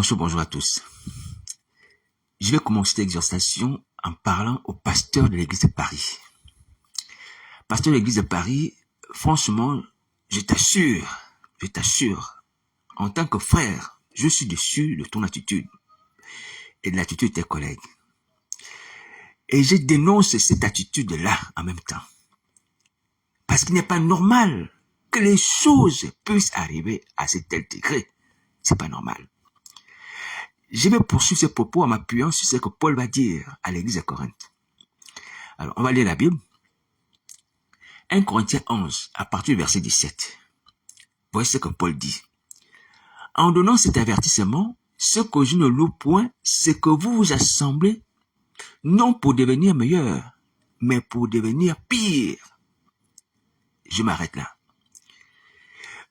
Bonjour à tous. Je vais commencer cette exhortation en parlant au pasteur de l'église de Paris. Pasteur de l'église de Paris, franchement, je t'assure, en tant que frère, je suis déçu de ton attitude et de l'attitude de tes collègues. Et je dénonce cette attitude-là en même temps. Parce qu'il n'est pas normal que les choses puissent arriver à ce tel degré. C'est pas normal. Je vais poursuivre ces propos en m'appuyant sur ce que Paul va dire à l'église de Corinthe. Alors, on va lire la Bible. 1 Corinthiens 11, à partir du verset 17. Voici ce que Paul dit. En donnant cet avertissement, ce que je ne loue point, c'est que vous vous assemblez, non pour devenir meilleur, mais pour devenir pire. Je m'arrête là.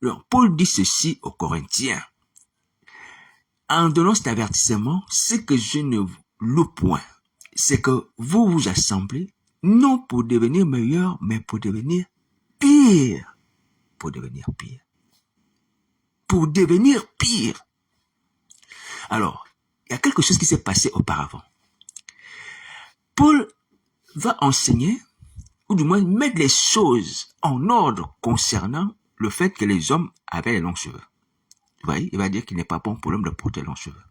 Alors, Paul dit ceci aux Corinthiens. En donnant cet avertissement, ce que je ne loue point, c'est que vous vous assemblez, non pour devenir meilleur, mais pour devenir pire. Pour devenir pire. Pour devenir pire. Alors, il y a quelque chose qui s'est passé auparavant. Paul va enseigner, ou du moins mettre les choses en ordre concernant le fait que les hommes avaient les longs cheveux. Vous voyez, il va dire qu'il n'est pas bon pour l'homme de porter les longs cheveux.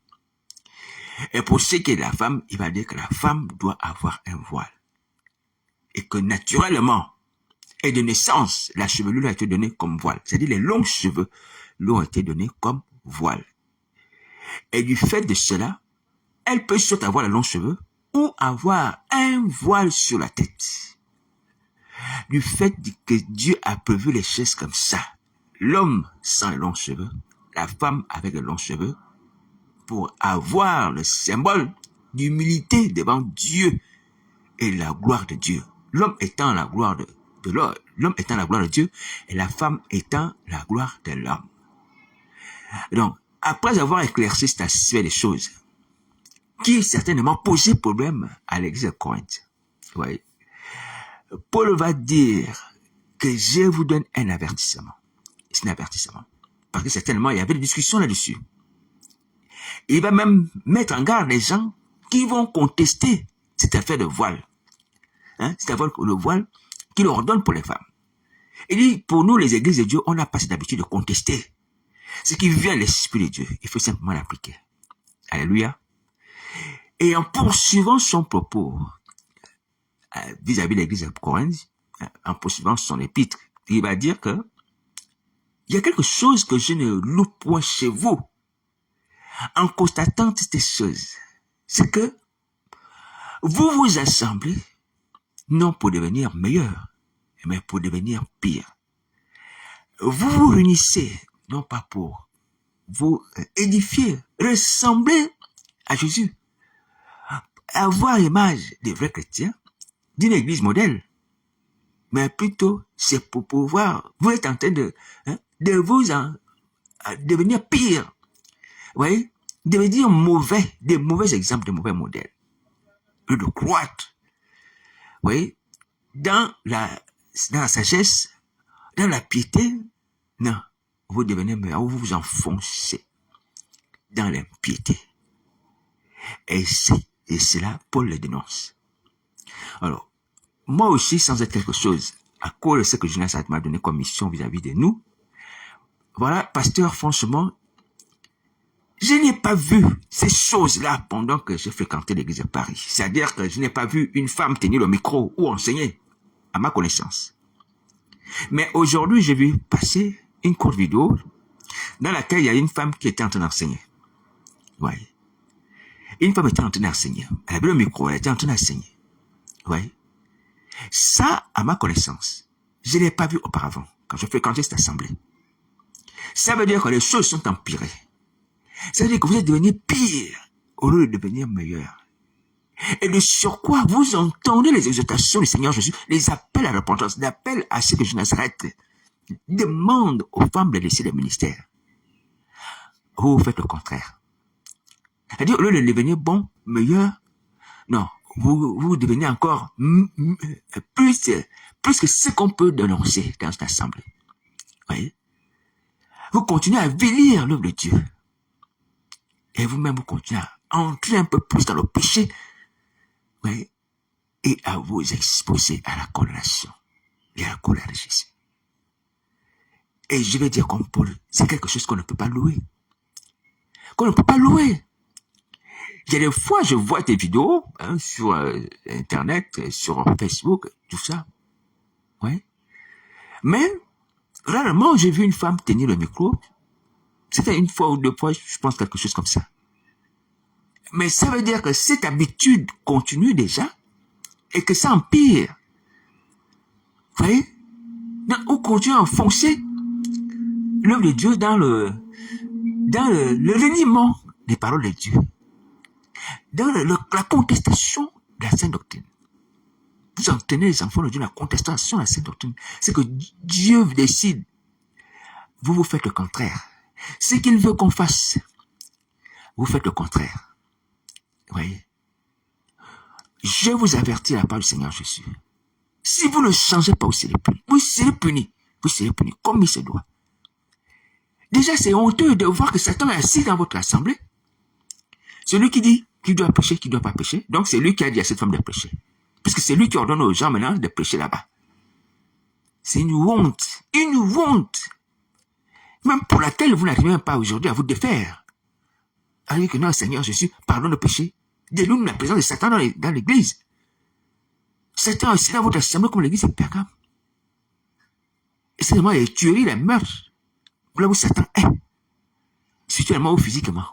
Et pour ce qui est de la femme, il va dire que la femme doit avoir un voile. Et que naturellement, et de naissance, la chevelure lui a été donnée comme voile. C'est-à-dire les longs cheveux lui ont été donnés comme voile. Et du fait de cela, elle peut soit avoir les longs cheveux ou avoir un voile sur la tête. Du fait que Dieu a prévu les choses comme ça, l'homme sans les longs cheveux, la femme avec les longs cheveux, pour avoir le symbole d'humilité devant Dieu et la gloire de Dieu. L'homme étant la gloire de l'homme étant la gloire de Dieu et la femme étant la gloire de l'homme. Donc, après avoir éclairci cet aspect des choses, qui certainement posait problème à l'église de Corinthe, vous voyez, Paul va dire que je vous donne un avertissement. C'est un avertissement. Parce que certainement, il y avait des discussions là-dessus. Il va même mettre en garde les gens qui vont contester cette affaire de voile. Cette affaire de voile qu'il ordonne pour les femmes. Il dit, pour nous, les églises de Dieu, on n'a pas cette habitude de contester. Ce qui vient de l'Esprit de Dieu, il faut simplement l'appliquer. Alléluia. Et en poursuivant son propos vis-à-vis de l'église de Corinthe, en poursuivant son épître, il va dire que il y a quelque chose que je ne loue point chez vous. En constatant ces choses, c'est que vous vous assemblez non pour devenir meilleur, mais pour devenir pire. Vous vous réunissez non pas pour vous édifier, ressembler à Jésus, avoir l'image des vrais chrétiens, d'une église modèle, mais plutôt c'est pour pouvoir, vous êtes en train de vous devenir pire. Vous voyez, devenir mauvais, des mauvais exemples, des mauvais modèles. Et de croître. Vous voyez, dans la sagesse, dans la piété, non, vous devenez meilleur, vous vous enfoncez dans l'impiété. Et cela, Paul le dénonce. Alors, moi aussi, sans être quelque chose, à cause de ce que Jonas m'a donné comme mission vis-à-vis de nous, voilà, pasteur, franchement, je n'ai pas vu ces choses-là pendant que j'ai fréquenté l'église de Paris. C'est-à-dire que je n'ai pas vu une femme tenir le micro ou enseigner, à ma connaissance. Mais aujourd'hui, j'ai vu passer une courte vidéo dans laquelle il y a une femme qui était en train d'enseigner. Vous voyez. Une femme était en train d'enseigner. Elle avait le micro, elle était en train d'enseigner. Vous voyez. Ça, à ma connaissance, je ne l'ai pas vu auparavant, quand je fréquentais cette assemblée. Ça veut dire que les choses sont empirées. Ça veut dire que vous êtes devenu pire au lieu de devenir meilleur. Et de surcroît, vous entendez les exhortations du Seigneur Jésus, les appels à la repentance, l'appel à ce que je Nazareth demande aux femmes de laisser le ministère. Vous faites le contraire. C'est-à-dire, au lieu de devenir bon, meilleur, non, vous devenez encore plus que ce qu'on peut dénoncer dans cette assemblée. Vous voyez? Vous continuez à vélir l'œuvre de Dieu. Et vous-même, vous continuez à entrer un peu plus dans le péché, oui, et à vous exposer à la condamnation et à la colère de Jésus. Et je vais dire comme Paul, c'est quelque chose qu'on ne peut pas louer. Qu'on ne peut pas louer. Il y a des fois, je vois des vidéos sur Internet, sur Facebook, tout ça. Oui. Mais, rarement, j'ai vu une femme tenir le micro. C'était une fois ou deux fois, je pense, quelque chose comme ça. Mais ça veut dire que cette habitude continue déjà et que ça empire. Vous voyez? Donc, on continue à enfoncer l'œuvre de Dieu dans le reniement des paroles de Dieu, dans la contestation de la sainte doctrine. Vous entraînez les enfants de Dieu dans la contestation de la sainte doctrine. C'est que Dieu décide. Vous faites le contraire. Ce qu'il veut qu'on fasse, vous faites le contraire. Vous voyez? Je vous avertis à la part du Seigneur Jésus. Si vous ne changez pas, vous serez puni. Vous serez puni. Vous serez puni comme il se doit. Déjà, c'est honteux de voir que Satan est assis dans votre assemblée. Celui qui dit qu'il doit pécher, qu'il ne doit pas pécher. Donc, c'est lui qui a dit à cette femme de pécher. Puisque c'est lui qui ordonne aux gens maintenant de pécher là-bas. C'est une honte. Une honte. Même pour laquelle vous n'arrivez même pas aujourd'hui à vous défaire. Alors que non, Seigneur Jésus, pardonne le péché. Dénoue la présence de Satan dans l'église. Satan est assis dans votre assemblée comme l'église est Pergame. Et c'est vraiment les tueries, les meurtres. Là où Satan est. Spirituellement ou physiquement.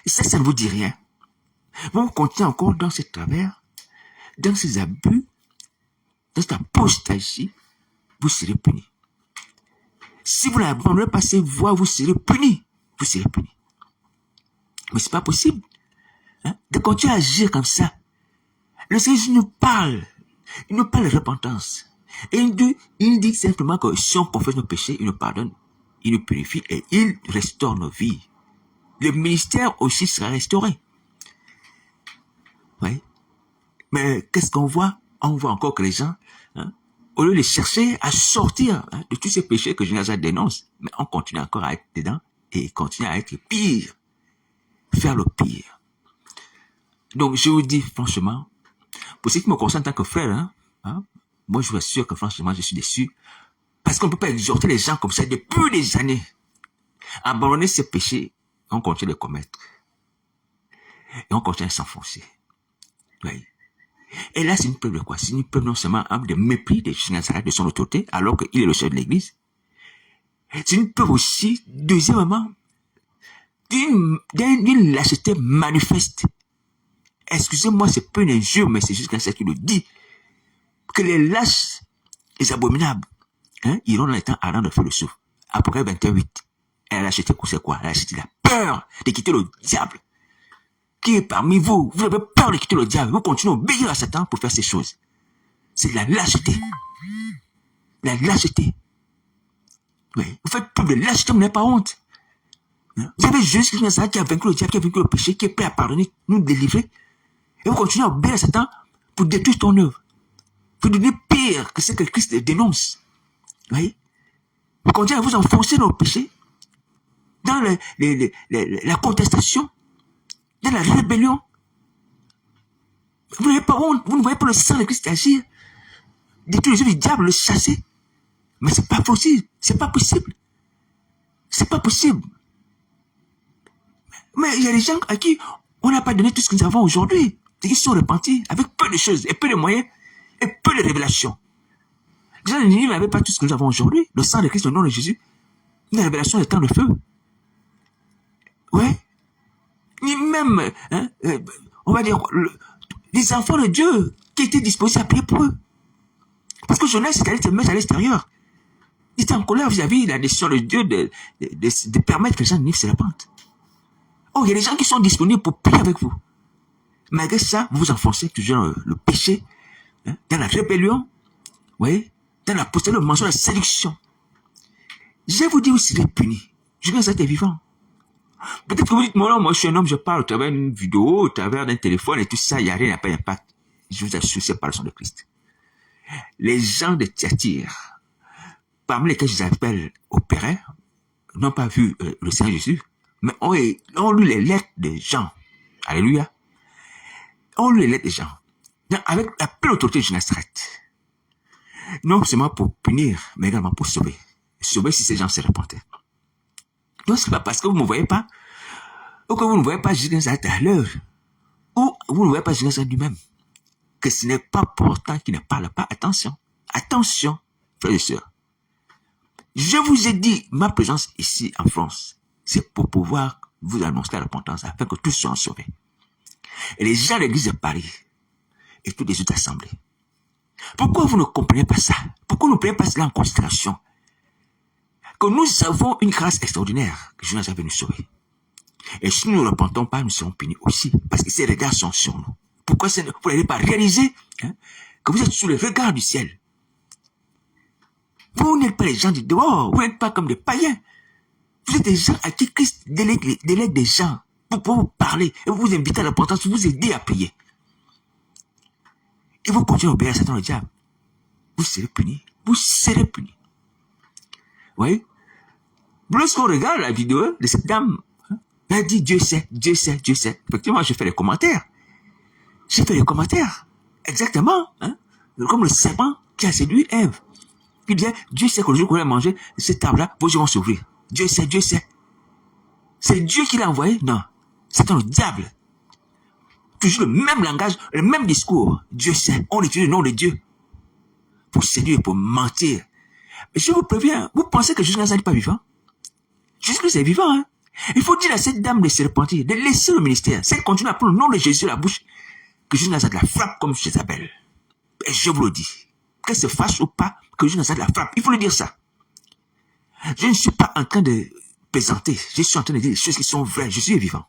Et ça ne vous dit rien. Vous continuez encore dans ce travers, dans ces abus, dans cette apostasie, vous serez puni. Si vous n'abandonnez pas ces voies, vous serez puni. Vous serez puni. Mais c'est pas possible. De continuer à agir comme ça. Le Seigneur nous parle. Il nous parle de repentance. Et il dit simplement que si on confesse nos péchés, il nous pardonne, il nous purifie et il restaure nos vies. Le ministère aussi sera restauré. Oui. Mais qu'est-ce qu'on voit? On voit encore que les gens, au lieu de chercher à sortir de tous ces péchés que Jonathan dénonce, mais on continue encore à être dedans et continue à être pire. Faire le pire. Donc, je vous dis franchement, pour ce qui me concerne en tant que frère, moi je vous assure que franchement, je suis déçu. Parce qu'on ne peut pas exhorter les gens comme ça depuis des années. Abandonner ces péchés, on continue de les commettre. Et on continue à s'enfoncer. Oui. Et là, c'est une preuve de quoi? C'est une preuve non seulement de mépris de Jésus Nazareth, de son autorité, alors qu'il est le chef de l'église. C'est une preuve aussi, deuxièmement, d'une lâcheté manifeste. Excusez-moi, c'est pas une injure, mais c'est juste quelqu'un qui le dit. Que les lâches, les abominables, iront dans les temps ardents de feu le souffle. Après 21:8. Et la lâcheté, c'est quoi? La lâcheté, la peur de quitter le diable. Qui est parmi vous? Vous avez peur de quitter le diable. Vous continuez à obéir à Satan pour faire ces choses. C'est de la lâcheté. La lâcheté. Oui. Vous faites preuve de lâcheté, vous n'avez pas honte. Vous avez Jésus qui a vaincu le diable, qui a vaincu le péché, qui est prêt à pardonner, nous délivrer. Et vous continuez à obéir à Satan pour détruire ton œuvre. Vous devenez pire que ce que Christ dénonce. Vous voyez? Vous continuez à vous enfoncer dans le péché, dans la contestation, dans la rébellion. Vous n'avez pas honte, vous ne voyez pas le sang de Christ agir. Détruire les œuvres du diable, le chasser. Mais c'est pas possible, c'est pas possible. C'est pas possible. Mais il y a des gens à qui on n'a pas donné tout ce que nous avons aujourd'hui. Et qui sont repentis avec peu de choses, et peu de moyens, et peu de révélations. Les gens de Ninive n'avaient pas tout ce que nous avons aujourd'hui. Le sang de Christ, le nom de Jésus. Une révélation des temps de feu. Ouais. Ni même, on va dire, les enfants de Dieu qui étaient disposés à prier pour eux. Parce que Jonas, c'est allé se mettre à l'extérieur. Il était en colère vis-à-vis de la décision de Dieu de permettre que les gens de Ninive se répandent. Oh, il y a des gens qui sont disponibles pour prier avec vous. Malgré ça, vous vous enfoncez toujours dans le péché, dans la rébellion, oui, dans la posture, le mensonge, la séduction. Je vous dis, vous serez punis. Je viens d'être vivant. Peut-être que vous dites, moi, je suis un homme, je parle au travers d'une vidéo, au travers d'un téléphone et tout ça, il n'y a rien, il n'y a pas d'impact. Je vous assure, c'est pas le sang de Christ. Les gens de Thyatire, parmi lesquels je les appelle opérés, n'ont pas vu le Seigneur Jésus, Mais on lit les lettres des gens. Alléluia. On lit les lettres des gens. Donc, avec la pleine autorité de Jésus de Nazareth. Non seulement pour punir, mais également pour sauver. Sauver si ces gens se repentaient. Donc, c'est pas parce que vous ne me voyez pas, ou que vous ne voyez pas Jésus de Nazareth à l'heure, ou vous ne voyez pas Jésus de Nazareth lui-même, que ce n'est pas pourtant qu'il ne parle pas. Attention. Attention, frères et sœurs. Je vous ai dit, ma présence ici en France, c'est pour pouvoir vous annoncer la repentance afin que tous soient sauvés. Et les gens de l'église de Paris et toutes les autres assemblées. Pourquoi vous ne comprenez pas ça? Pourquoi vous ne prenez pas cela en considération? Que nous avons une grâce extraordinaire que Jésus a nous sauver. Et si nous ne repentons pas, nous serons punis aussi. Parce que ces regards sont sur nous. Pourquoi vous n'avez pas réalisé que vous êtes sous le regard du ciel? Vous n'êtes pas les gens du dehors. Vous n'êtes pas comme des païens. Vous êtes des gens à qui Christ délègue des gens pour pouvoir vous parler et vous inviter à la repentance, vous aider à prier. Et vous continuez à obéir à Satan le diable. Vous serez punis. Vous serez punis. Vous voyez? Lorsqu'on regarde la vidéo de cette dame, elle dit Dieu sait, Dieu sait, Dieu sait. Effectivement, je fais les commentaires. J'ai fait les commentaires. Exactement. Comme le serpent qui a séduit Ève. Il disait, Dieu sait que le jour qu'on va manger cet arbre-là, vos yeux vont s'ouvrir. Dieu sait, Dieu sait. C'est Dieu qui l'a envoyé? Non. C'est le diable. Toujours le même langage, le même discours. Dieu sait. On utilise le nom de Dieu. Pour séduire, pour mentir. Mais je vous préviens, vous pensez que Jésus n'est pas vivant? Jésus-Christ est vivant, hein? Il faut dire à cette dame de se repentir, de laisser le ministère. Si elle continue à prendre le nom de Jésus à la bouche, que Jésus Nazareth la frappe comme Jézabel. Et je vous le dis. Qu'elle se fâche ou pas, que Jésus Nazareth la frappe. Il faut lui dire ça. Je ne suis pas en train de plaisanter. Je suis en train de dire des choses qui sont vraies. Je suis vivant.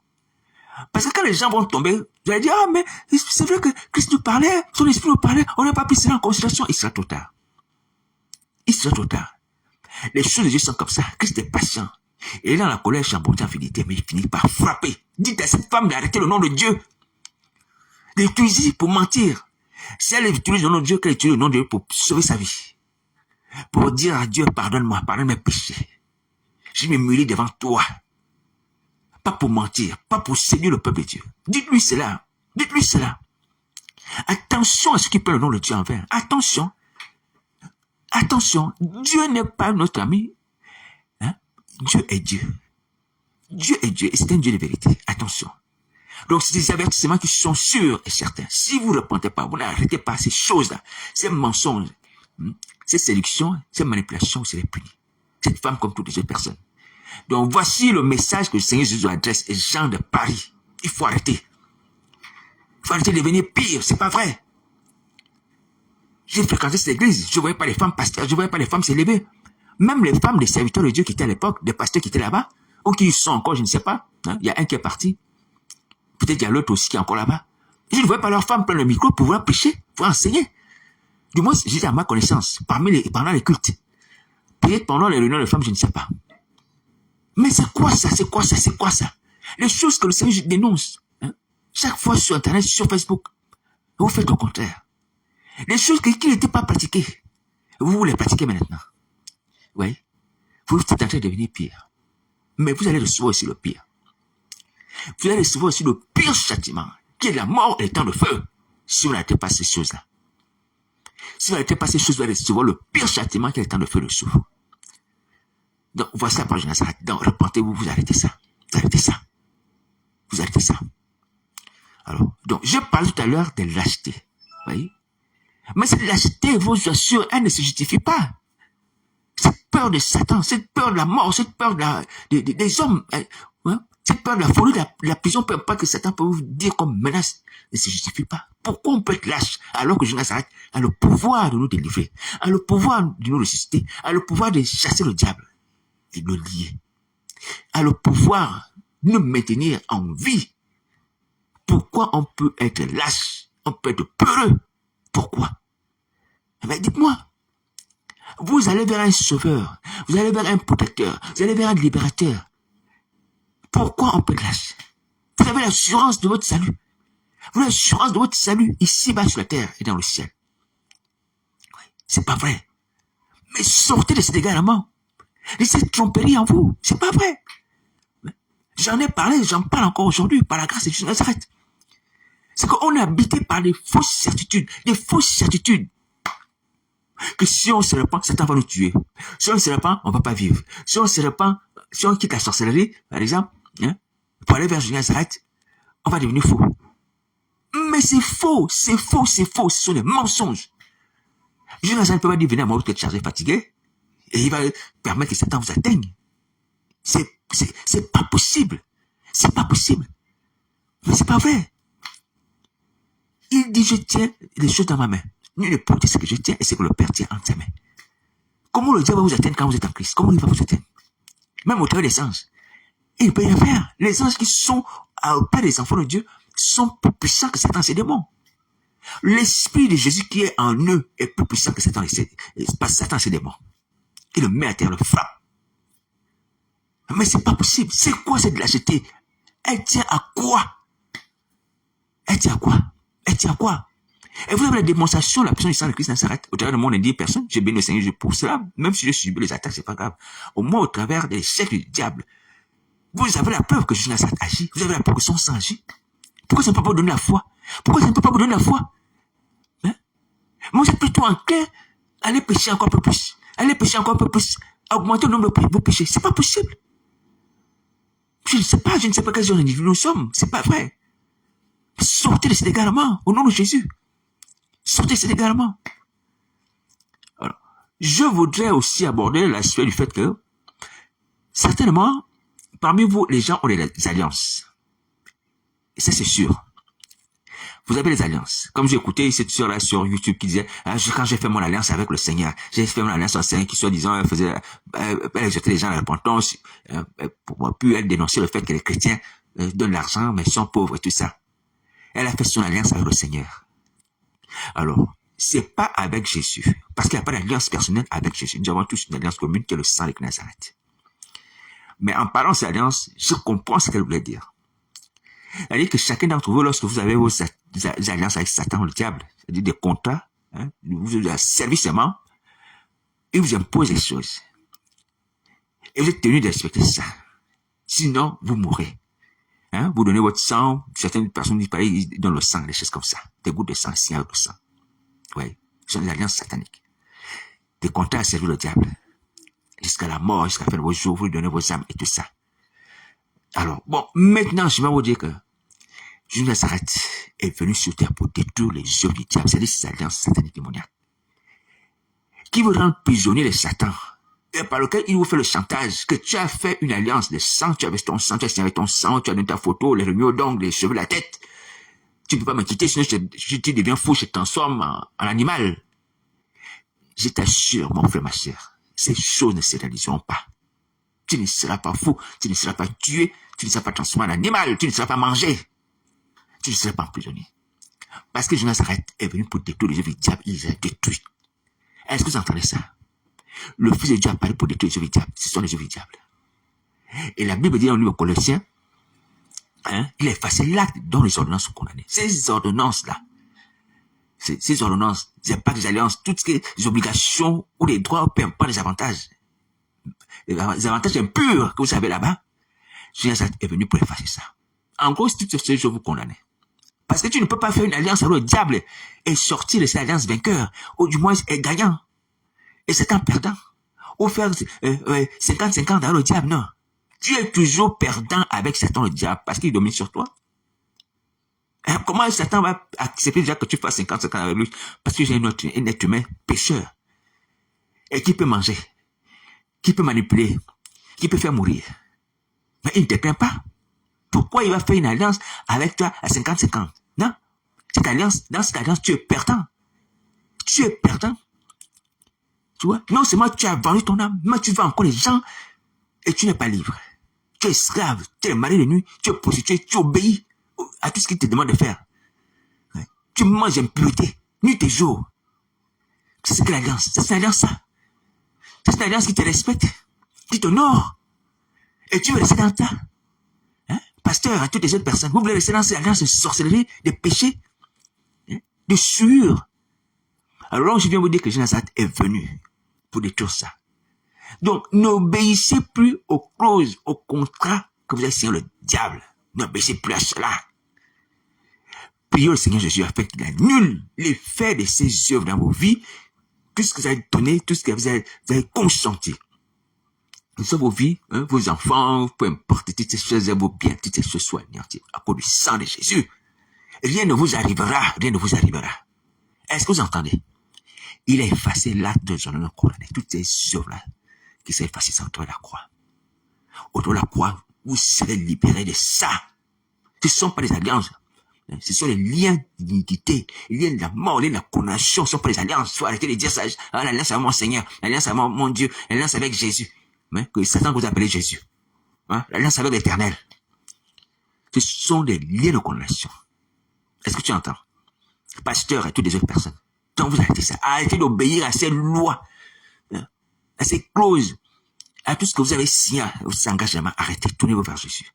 Parce que quand les gens vont tomber, je vais dire, ah, mais c'est vrai que Christ nous parlait, son esprit nous parlait, on n'a pas pris cela en considération. Il sera trop tard. Il sera trop tard. Les choses de Dieu sont comme ça. Christ est patient. Il est dans la colère chambouée en fidélité, mais il finit par frapper. Dites à cette femme d'arrêter le nom de Dieu. D'utiliser pour mentir. Si elle utilise le nom de Dieu, qu'elle utilise le nom de Dieu pour sauver sa vie. Pour dire à Dieu, pardonne-moi, pardonne mes péchés. Je m'humilie devant toi. Pas pour mentir, pas pour séduire le peuple de Dieu. Dites-lui cela. Dites-lui cela. Attention à ce qui peut le nom de Dieu en vain. Attention. Attention. Dieu n'est pas notre ami. Dieu est Dieu. Dieu est Dieu et c'est un Dieu de vérité. Attention. Donc, c'est des avertissements qui sont sûrs et certains. Si vous ne repentez pas, vous n'arrêtez pas ces choses-là, ces mensonges, ces séductions, ces manipulations, c'est les punis. Cette femme comme toutes les autres personnes. Donc, voici le message que le Seigneur Jésus adresse aux gens de Paris. Il faut arrêter. Il faut arrêter de devenir pire. C'est pas vrai. J'ai fréquenté cette église. Je ne voyais pas les femmes pasteurs. Je ne voyais pas les femmes s'élever. Même les femmes des serviteurs de Dieu qui étaient à l'époque, des pasteurs qui étaient là-bas, ou qui sont encore, je ne sais pas. Il y a un qui est parti. Peut-être il y a l'autre aussi qui est encore là-bas. Je ne voyais pas leurs femmes prendre le micro pour pouvoir prêcher, pour enseigner. Du moins, j'étais à ma connaissance, pendant les cultes. Peut-être pendant les réunions de femmes, je ne sais pas. Mais c'est quoi ça? C'est quoi ça? C'est quoi ça? Les choses que le Seigneur dénonce. Chaque fois sur Internet, sur Facebook. Vous faites au contraire. Les choses qui n'étaient pas pratiquées. Vous les pratiquez maintenant. Oui. Vous êtes en train de devenir pire. Mais vous allez recevoir aussi le pire. Vous allez recevoir aussi le pire châtiment, qui est la mort et le temps de feu, si vous n'arrêtez pas ces choses-là. Si vous n'arrêtez pas ces choses, vous allez recevoir le pire châtiment qui est le temps de feu dessous. Donc, voici la parole de Nazareth. Donc, repentez-vous, vous arrêtez ça. Vous arrêtez ça. Vous arrêtez ça. Alors, donc, je parle tout à l'heure de lâcheté. Vous voyez? Mais cette lâcheté, je vous assure, elle ne se justifie pas. Cette peur de Satan, cette peur de la mort, cette peur des hommes, cette peur de la folie, de la prison, peu importe que Satan peut vous dire comme menace, ne se justifie pas. Pourquoi on peut être lâche alors que Jésus Nazareth a le pouvoir de nous délivrer, a le pouvoir de nous ressusciter, a le pouvoir de chasser le diable et de le lier, a le pouvoir de nous maintenir en vie. Pourquoi on peut être lâche, on peut être peureux? Pourquoi? Mais dites-moi. Vous allez vers un sauveur, vous allez vers un protecteur, vous allez vers un libérateur. Pourquoi on peut être lâche? Vous avez l'assurance de votre salut. Vous avez l'assurance de votre salut ici-bas sur la terre et dans le ciel. Oui, c'est pas vrai. Mais sortez de cet égarement. De cette tromperie en vous. C'est pas vrai. J'en ai parlé, j'en parle encore aujourd'hui par la grâce de Jésus de Nazareth. C'est qu'on est habité par des fausses certitudes. Que si on se répand, Satan va nous tuer. Si on se répand, on ne va pas vivre. Si on se répand, si on quitte la sorcellerie, par exemple, pour aller vers Jésus de Nazareth, on va devenir fou. Mais c'est faux. Ce sont des mensonges. Jésus de Nazareth ne peut pas dire, venez à moi, vous êtes chargé, fatigué, et il va permettre que Satan vous atteigne. C'est pas possible. C'est pas possible. Mais c'est pas vrai. Il dit, je tiens les choses dans ma main. Nul ne peut dire ce que je tiens et ce que le Père tient entre sa main. Comment le diable va vous atteindre quand vous êtes en Christ? Comment il va vous atteindre? Même au travers des anges. Il ne peut rien faire. Les anges qui sont auprès des enfants de Dieu sont plus puissants que Satan et ses démons. L'esprit de Jésus qui est en eux est plus puissant que Satan et ses démons. Il le met à terre, le frappe. Mais c'est pas possible. C'est quoi cette lâcheté? Elle tient à quoi? Elle tient à quoi? Elle tient à quoi? Et vous avez la démonstration, la personne du sang de Christ Nazareth. Au travers de mon indigne personne, j'ai béni le Seigneur pour cela. Même si je subis les attaques, c'est pas grave. Au moins, au travers des siècles du diable, vous avez la preuve que Jésus Nazareth agit. Vous avez la preuve que son sang agit. Pourquoi ça ne peut pas vous donner la foi? Pourquoi ça ne peut pas vous donner la foi? Moi, c'est plutôt enclin à aller pécher encore un peu plus. Aller pécher encore un peu plus. Augmenter le nombre de vos péchés. C'est pas possible. Je ne sais pas quel genre d'individu nous sommes. C'est pas vrai. Sortez de cet égarement, au nom de Jésus. Sortez de cet égarement. Alors, je voudrais aussi aborder l'aspect du fait que, certainement, parmi vous, les gens ont des alliances. Et ça, c'est sûr. Vous avez des alliances. Comme j'ai écouté cette sœur-là sur YouTube qui disait, quand j'ai fait mon alliance avec le Seigneur, j'ai fait mon alliance avec le Seigneur qui, soi-disant, elle exhortait les gens à la repentance, pour plus elle dénoncer le fait que les chrétiens donnent l'argent, mais sont pauvres et tout ça. Elle a fait son alliance avec le Seigneur. Alors, c'est pas avec Jésus. Parce qu'il n'y a pas d'alliance personnelle avec Jésus. Nous avons tous une alliance commune qui est le sang de Nazareth. Mais en parlant de cette alliance, je comprends ce qu'elle voulait dire. C'est-à-dire que chacun d'entre vous, lorsque vous avez vos alliances avec Satan, le diable, c'est-à-dire des contrats, vous avez servi seulement, il vous impose des choses. Et vous êtes tenu de respecter ça. Sinon, vous mourrez. Vous donnez votre sang, certaines personnes disent pareil, ils donnent le sang, des choses comme ça. Des gouttes de sang, signes avec le sang. Oui, ce sont des alliances sataniques. Des contrats à servir le diable. Jusqu'à la mort, jusqu'à la fin de vos jours, vous lui donnez vos âmes et tout ça. Alors, bon, maintenant, je vais vous dire que Jésus de Nazareth est venu sur terre pour détruire les œuvres du diable, c'est-à-dire ces alliances sataniques démoniaques, qui vous rendent prisonnier de Satan, et par lequel il vous fait le chantage, que tu as fait une alliance de sang, tu avais ton sang, tu as signé avec ton sang, tu as donné ta photo, les réunions d'ongles, les cheveux, la tête. Tu ne peux pas me quitter, sinon tu deviens fou, je te transforme en animal. Je t'assure, mon frère, ma sœur, ces choses ne se réaliseront pas. Tu ne seras pas fou, tu ne seras pas tué, tu ne seras pas transformé en animal, tu ne seras pas mangé. Tu ne seras pas emprisonné. Parce que Jésus de Nazareth est venu pour détruire les œuvres du diable, il les a détruits. Est-ce que vous entendez ça? Le Fils de Dieu a parlé pour détruire les œuvres du diable. Ce sont les œuvres du diable. Et la Bible dit dans le livre Colossiens, il a effacé l'acte dont les ordonnances sont condamnées. Ces ordonnances-là, ces ordonnances, c'est pas des alliances, toutes les obligations ou les droits, peu importe les avantages. Les avantages impurs que vous avez là-bas, Jésus est venu pour effacer ça. En gros, c'est toutes ces choses vous condamnez. Parce que tu ne peux pas faire une alliance avec le diable et sortir de cette alliance vainqueur, ou du moins gagnant. Et c'est un perdant. Ou faire 50-50 avec le diable, non. Tu es toujours perdant avec Satan le diable parce qu'il domine sur toi. Comment Satan va accepter déjà que tu fasses 50-50 avec lui? Parce que j'ai un être humain pécheur. Et qui peut manger, qui peut manipuler, qui peut faire mourir. Mais il ne te craint pas. Pourquoi il va faire une alliance avec toi à 50-50? Non. Dans cette alliance, tu es perdant. Tu es perdant. Tu vois? Non seulement tu as vendu ton âme, mais tu vends encore les gens et tu n'es pas libre. Tu es esclave, tu es mari de nuit, tu es prostitué, tu obéis à tout ce qu'il te demande de faire. Tu manges impureté, nuit et jour. C'est ce que l'alliance. C'est une alliance, ça. C'est une alliance qui te respecte, qui t'honore. Et tu veux rester dans ça. Pasteur, à toutes les autres personnes, vous voulez rester dans cette alliance de sorcellerie, de péché, de sueur. Alors je viens vous dire que Jésus de Nazareth est venu pour détruire ça. Donc, n'obéissez plus aux clauses, aux contrats que vous avez signé le diable. N'obéissez plus à cela. Priez le Seigneur Jésus afin qu'il annule l'effet de ses œuvres dans vos vies, tout ce que vous avez donné, tout ce que vous avez consenti. Dans vos vies, vos enfants, peu importe, toutes ces choses, vos biens, toutes ces choses soient anéanties à cause du sang de Jésus. Rien ne vous arrivera, rien ne vous arrivera. Est-ce que vous entendez? Il a effacé l'acte de son nom condamné, toutes ces œuvres-là qui sont effacées sur autour de la croix. Autour de la croix, vous serez libérés de ça. Ce ne sont pas des alliances. Ce sont les liens d'iniquité, les liens de la mort, les liens de la condamnation, ce ne sont pas des alliances. Il faut arrêter de dire ça. Ah, l'alliance avec mon Seigneur, l'alliance avec mon Dieu, l'alliance avec Jésus. Que Satan vous appelle Jésus. L'alliance avec l'Éternel. Ce sont des liens de condamnation. Est-ce que tu entends? Pasteur et toutes les autres personnes. Donc vous arrêtez ça. Arrêtez d'obéir à ces lois, à ces clauses, à tout ce que vous avez signé, aux engagements. Arrêtez, tournez-vous vers Jésus.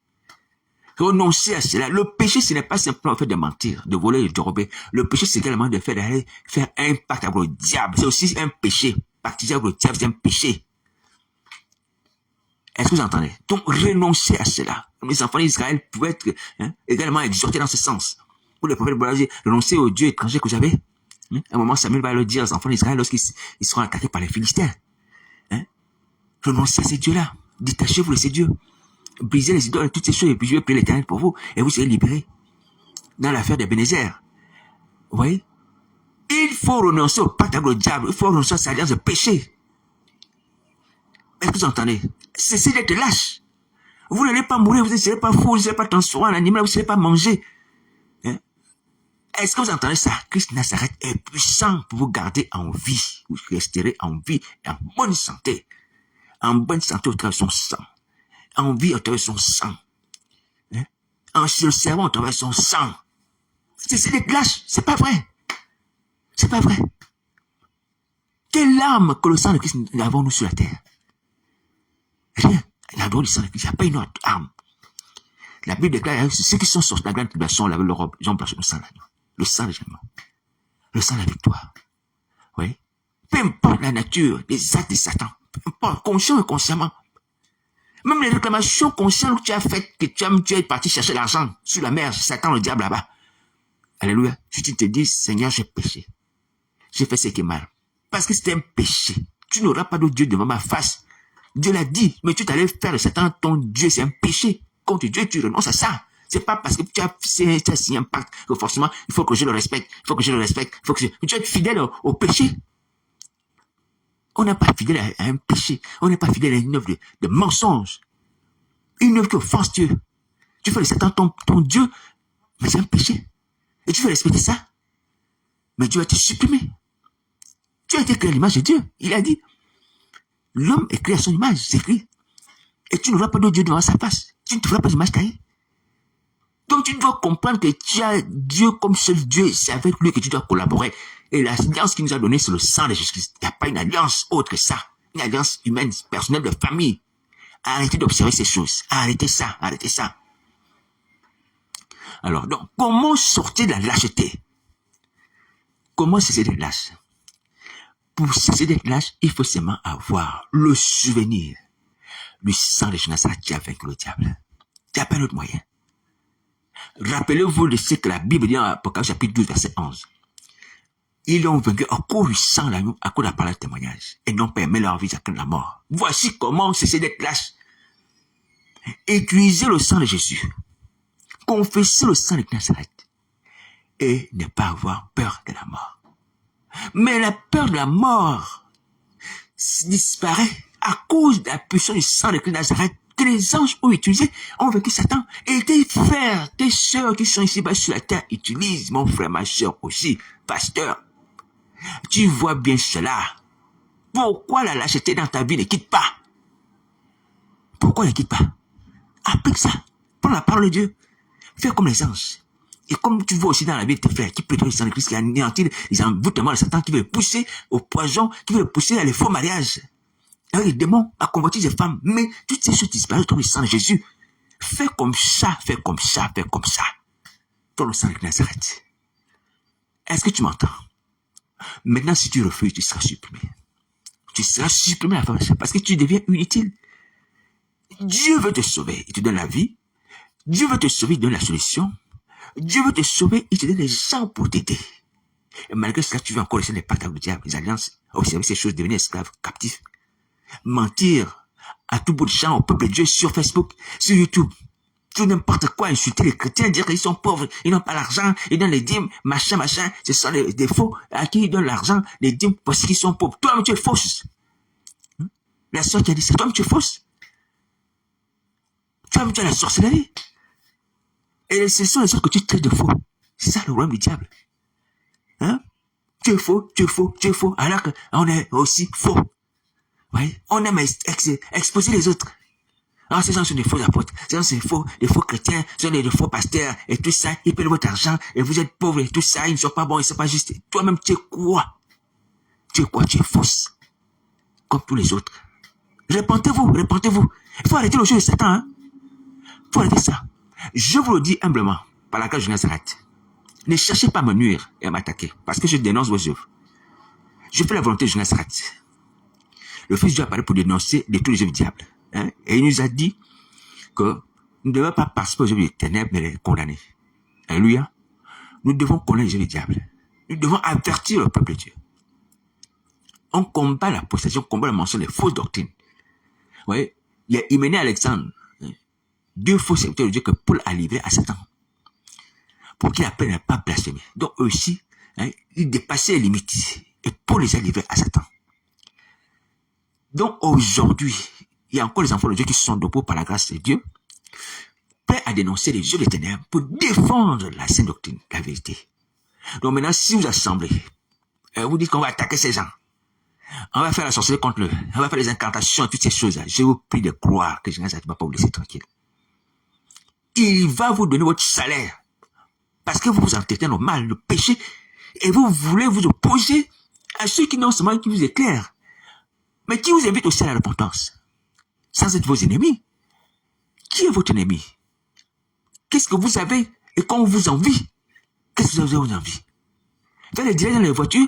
Renoncez à cela. Le péché, ce n'est pas simplement le fait de mentir, de voler, de rober. Le péché, c'est également de d'aller faire un pacte avec le diable. C'est aussi un péché. Pactiser avec le diable, c'est un péché. Est-ce que vous entendez? Donc, renoncez à cela. Les enfants d'Israël pouvaient être également exhortés dans ce sens. Pour le prophète Boaz, renoncez au Dieu étranger que vous avez. À un moment, Samuel va le dire aux enfants d'Israël lorsqu'ils seront attaqués par les Philistins. Renoncez à ces dieux-là. Détachez-vous de ces dieux. Brisez les idoles, toutes ces choses, et puis je vais prier l'Éternel pour vous, et vous serez libérés. Dans l'affaire d'Ebenezer. Vous voyez? Il faut renoncer au pacte avec le diable. Il faut renoncer à sa alliance de péché. Est-ce que vous entendez? Cessez d'être lâche. Vous n'allez pas mourir, vous ne serez pas fou, vous ne serez pas transformé en animal, vous ne serez pas mangé. Est-ce que vous entendez ça? Christ Nazareth est puissant pour vous garder en vie. Vous resterez en vie et en bonne santé. En bonne santé au travers de son sang. En vie au travers de son sang. En se servant au travers de son sang. Cessez d'être lâche. C'est pas vrai. C'est pas vrai. Quelle arme que le sang de Christ avons-nous sur la terre? Rien. Il y a du sang de Christ. Il n'y a pas une autre arme. La Bible déclare que ceux qui sont sortis de la grande tribulation lavent leur robe. Ils ont blanchi le sang de l'agneau. Le sang de l'agneau. Le sang de la victoire. Oui. Peu importe la nature, les actes de Satan. Peu importe, conscient et consciemment. Même les réclamations conscientes que tu as faites, que tu es parti chercher l'argent sous la mer, Satan, le diable là-bas. Alléluia. Si tu te dis, Seigneur, j'ai péché. J'ai fait ce qui est mal. Parce que c'était un péché. Tu n'auras pas d'autre Dieu devant ma face. Dieu l'a dit, mais tu t'allais faire de Satan ton Dieu, c'est un péché. Contre Dieu, tu renonces à ça. C'est pas parce que tu as signé un pacte que forcément, il faut que je le respecte. Il faut que je le respecte. Il faut que tu es fidèle au péché. On n'est pas fidèle à un péché. On n'est pas fidèle à une œuvre de mensonge. Une œuvre qui offense Dieu. Tu fais de Satan ton Dieu, mais c'est un péché. Et tu veux respecter ça. Mais Dieu va te supprimer. Tu as été créé à l'image de Dieu. Il a dit, l'homme est créé à son image, c'est écrit. Et tu n'auras pas de Dieu devant sa face. Tu ne te feras pas d'image taillée. Donc tu dois comprendre que tu as Dieu comme seul Dieu. C'est avec lui que tu dois collaborer. Et l'alliance qu'il nous a donnée, c'est le sang de Jésus-Christ. Il n'y a pas une alliance autre que ça. Une alliance humaine, personnelle, de famille. Arrêtez d'observer ces choses. Arrêtez ça, arrêtez ça. Alors, donc, comment sortir de la lâcheté? Comment cesser d'être lâche? Pour cesser d'être lâche, il faut seulement avoir le souvenir du sang de Nazareth qui a vaincu le diable. Il n'y a pas d'autre moyen. Rappelez-vous de ce que la Bible dit en Apocalypse chapitre 12, verset 11. Ils ont vaincu à cause du sang de l'agneau, à cause de la parole de témoignage, et n'ont pas aimé leur vie jusqu'à la mort. Voici comment cesser d'être lâche. Utilisez le sang de Jésus. Confessez le sang de Nazareth. Et ne pas avoir peur de la mort. Mais la peur de la mort disparaît à cause de la puissance du sang de Nazareth que les anges ont utilisé, ont vaincu Satan. Et tes frères, tes sœurs qui sont ici-bas sur la terre utilisent, mon frère, ma sœur aussi, pasteur. Tu vois bien cela. Pourquoi la lâcheté dans ta vie ne quitte pas? Pourquoi ne quitte pas? Applique ça. Prends la parole de Dieu. Fais comme les anges. Et comme tu vois aussi dans la vie de tes frères, qui prétendent le sang de Christ, qui anéantit les envoûtements de Satan, qui veut pousser au poison, qui veut pousser à les faux mariages. Avec les démons, à convoiter les femmes. Mais toutes ces choses disparaissent dans le sang de Jésus. Fais comme ça, fais comme ça, fais comme ça. Dans le sang de Nazareth. Est-ce que tu m'entends? Maintenant, si tu refuses, tu seras supprimé. Tu seras supprimé à la fin, parce que tu deviens inutile. Dieu veut te sauver, il te donne la vie. Dieu veut te sauver, il te donne la solution. Dieu veut te sauver, il te donne les gens pour t'aider. Et malgré cela, tu veux encore laisser les pactes du diable, les alliances, observer ces choses, devenir esclaves, captifs. Mentir à tout bout de champ au peuple de Dieu sur Facebook, sur YouTube. Tout n'importe quoi, insulter les chrétiens, dire qu'ils sont pauvres, ils n'ont pas l'argent, ils donnent les dîmes, machin, ce sont des faux, à qui ils donnent l'argent, les dîmes, parce qu'ils sont pauvres. Toi-même, tu es fausse. La sœur qui a dit ça, toi-même, tu es fausse. Toi-même, tu as la sorcellerie. Et ce sont les autres que tu traites de faux. C'est ça le royaume du diable. Hein? Tu es faux, tu es faux, tu es faux, alors qu'on est aussi faux. Oui? On aime exposer les autres. Alors, ces gens sont des faux apôtres, ces gens sont des faux chrétiens, ce sont des faux pasteurs, et tout ça, ils perdent votre argent, et vous êtes pauvres, et tout ça, ils ne sont pas bons, ils ne sont pas justes. Toi-même, tu es quoi? Tu es quoi? Tu es fausse. Comme tous les autres. Répentez-vous, répentez-vous. Il faut arrêter le jeu de Satan, hein. Il faut arrêter ça. Je vous le dis humblement, par la grâce de Nazareth. Ne cherchez pas à me nuire et à m'attaquer, parce que je dénonce vos œuvres. Je fais la volonté de Nazareth. Le Fils de Dieu apparaît pour dénoncer de tous les œuvres du diable. Hein? Et il nous a dit que nous ne devons pas participer aux œuvres des ténèbres, mais les condamner. Alléluia. Nous devons connaître les œuvres du diable. Nous devons avertir le peuple de Dieu. On combat la possession, on combat le mensonge, les fausses doctrines. Vous voyez, il y a Hyménée et Alexandre, deux faux serviteurs de Dieu que Paul a livrés à Satan, pour qu'il appelle à ne pas blasphémer. Donc eux aussi, ils dépassaient les limites. Et Paul les a livrés à Satan. Donc aujourd'hui, il y a encore les enfants de Dieu qui sont debout par la grâce de Dieu, prêts à dénoncer les œuvres des ténèbres pour défendre la sainte doctrine, la vérité. Donc maintenant, si vous assemblez, vous dites qu'on va attaquer ces gens, on va faire la sorcellerie contre eux, on va faire les incantations, toutes ces choses-là, je vous prie de croire que Jésus ne va pas vous laisser tranquille. Il va vous donner votre salaire, parce que vous vous entêtez dans le mal, le péché, et vous voulez vous opposer à ceux qui non seulement qui vous éclairent, mais qui vous invitent aussi à la repentance. Sans être vos ennemis. Qui est votre ennemi? Qu'est-ce que vous avez et qu'on vous envie? Qu'est-ce que vous avez envie? Dans les directs dans les voitures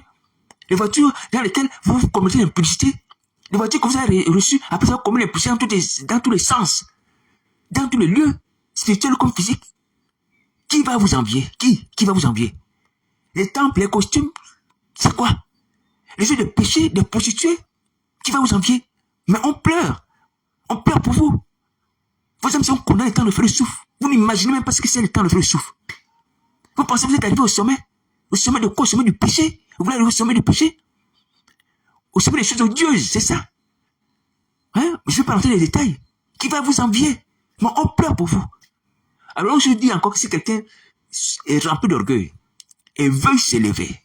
dans lesquelles vous commettez l'impudicité, les voitures que vous avez reçues après avoir commis l'impudicité dans tous les sens, dans tous les lieux, spirituels comme physiques. Qui va vous envier? Qui va vous envier? Les temples, les costumes, c'est quoi? Les jeux de péché, de prostituées, qui va vous envier? Mais on pleure pour vous. Vos âmes sont condamnées le temps de feu de souffle. Vous n'imaginez même pas ce que c'est le temps de feu de souffle. Vous pensez que vous êtes arrivé au sommet? Au sommet de quoi? Au sommet du péché? Vous voulez arriver au sommet du péché? Au sommet des choses odieuses, c'est ça. Hein? Je ne vais pas rentrer dans les détails. Qui va vous envier? Mais on pleure pour vous. Alors je dis encore que si quelqu'un est rempli d'orgueil et veut s'élever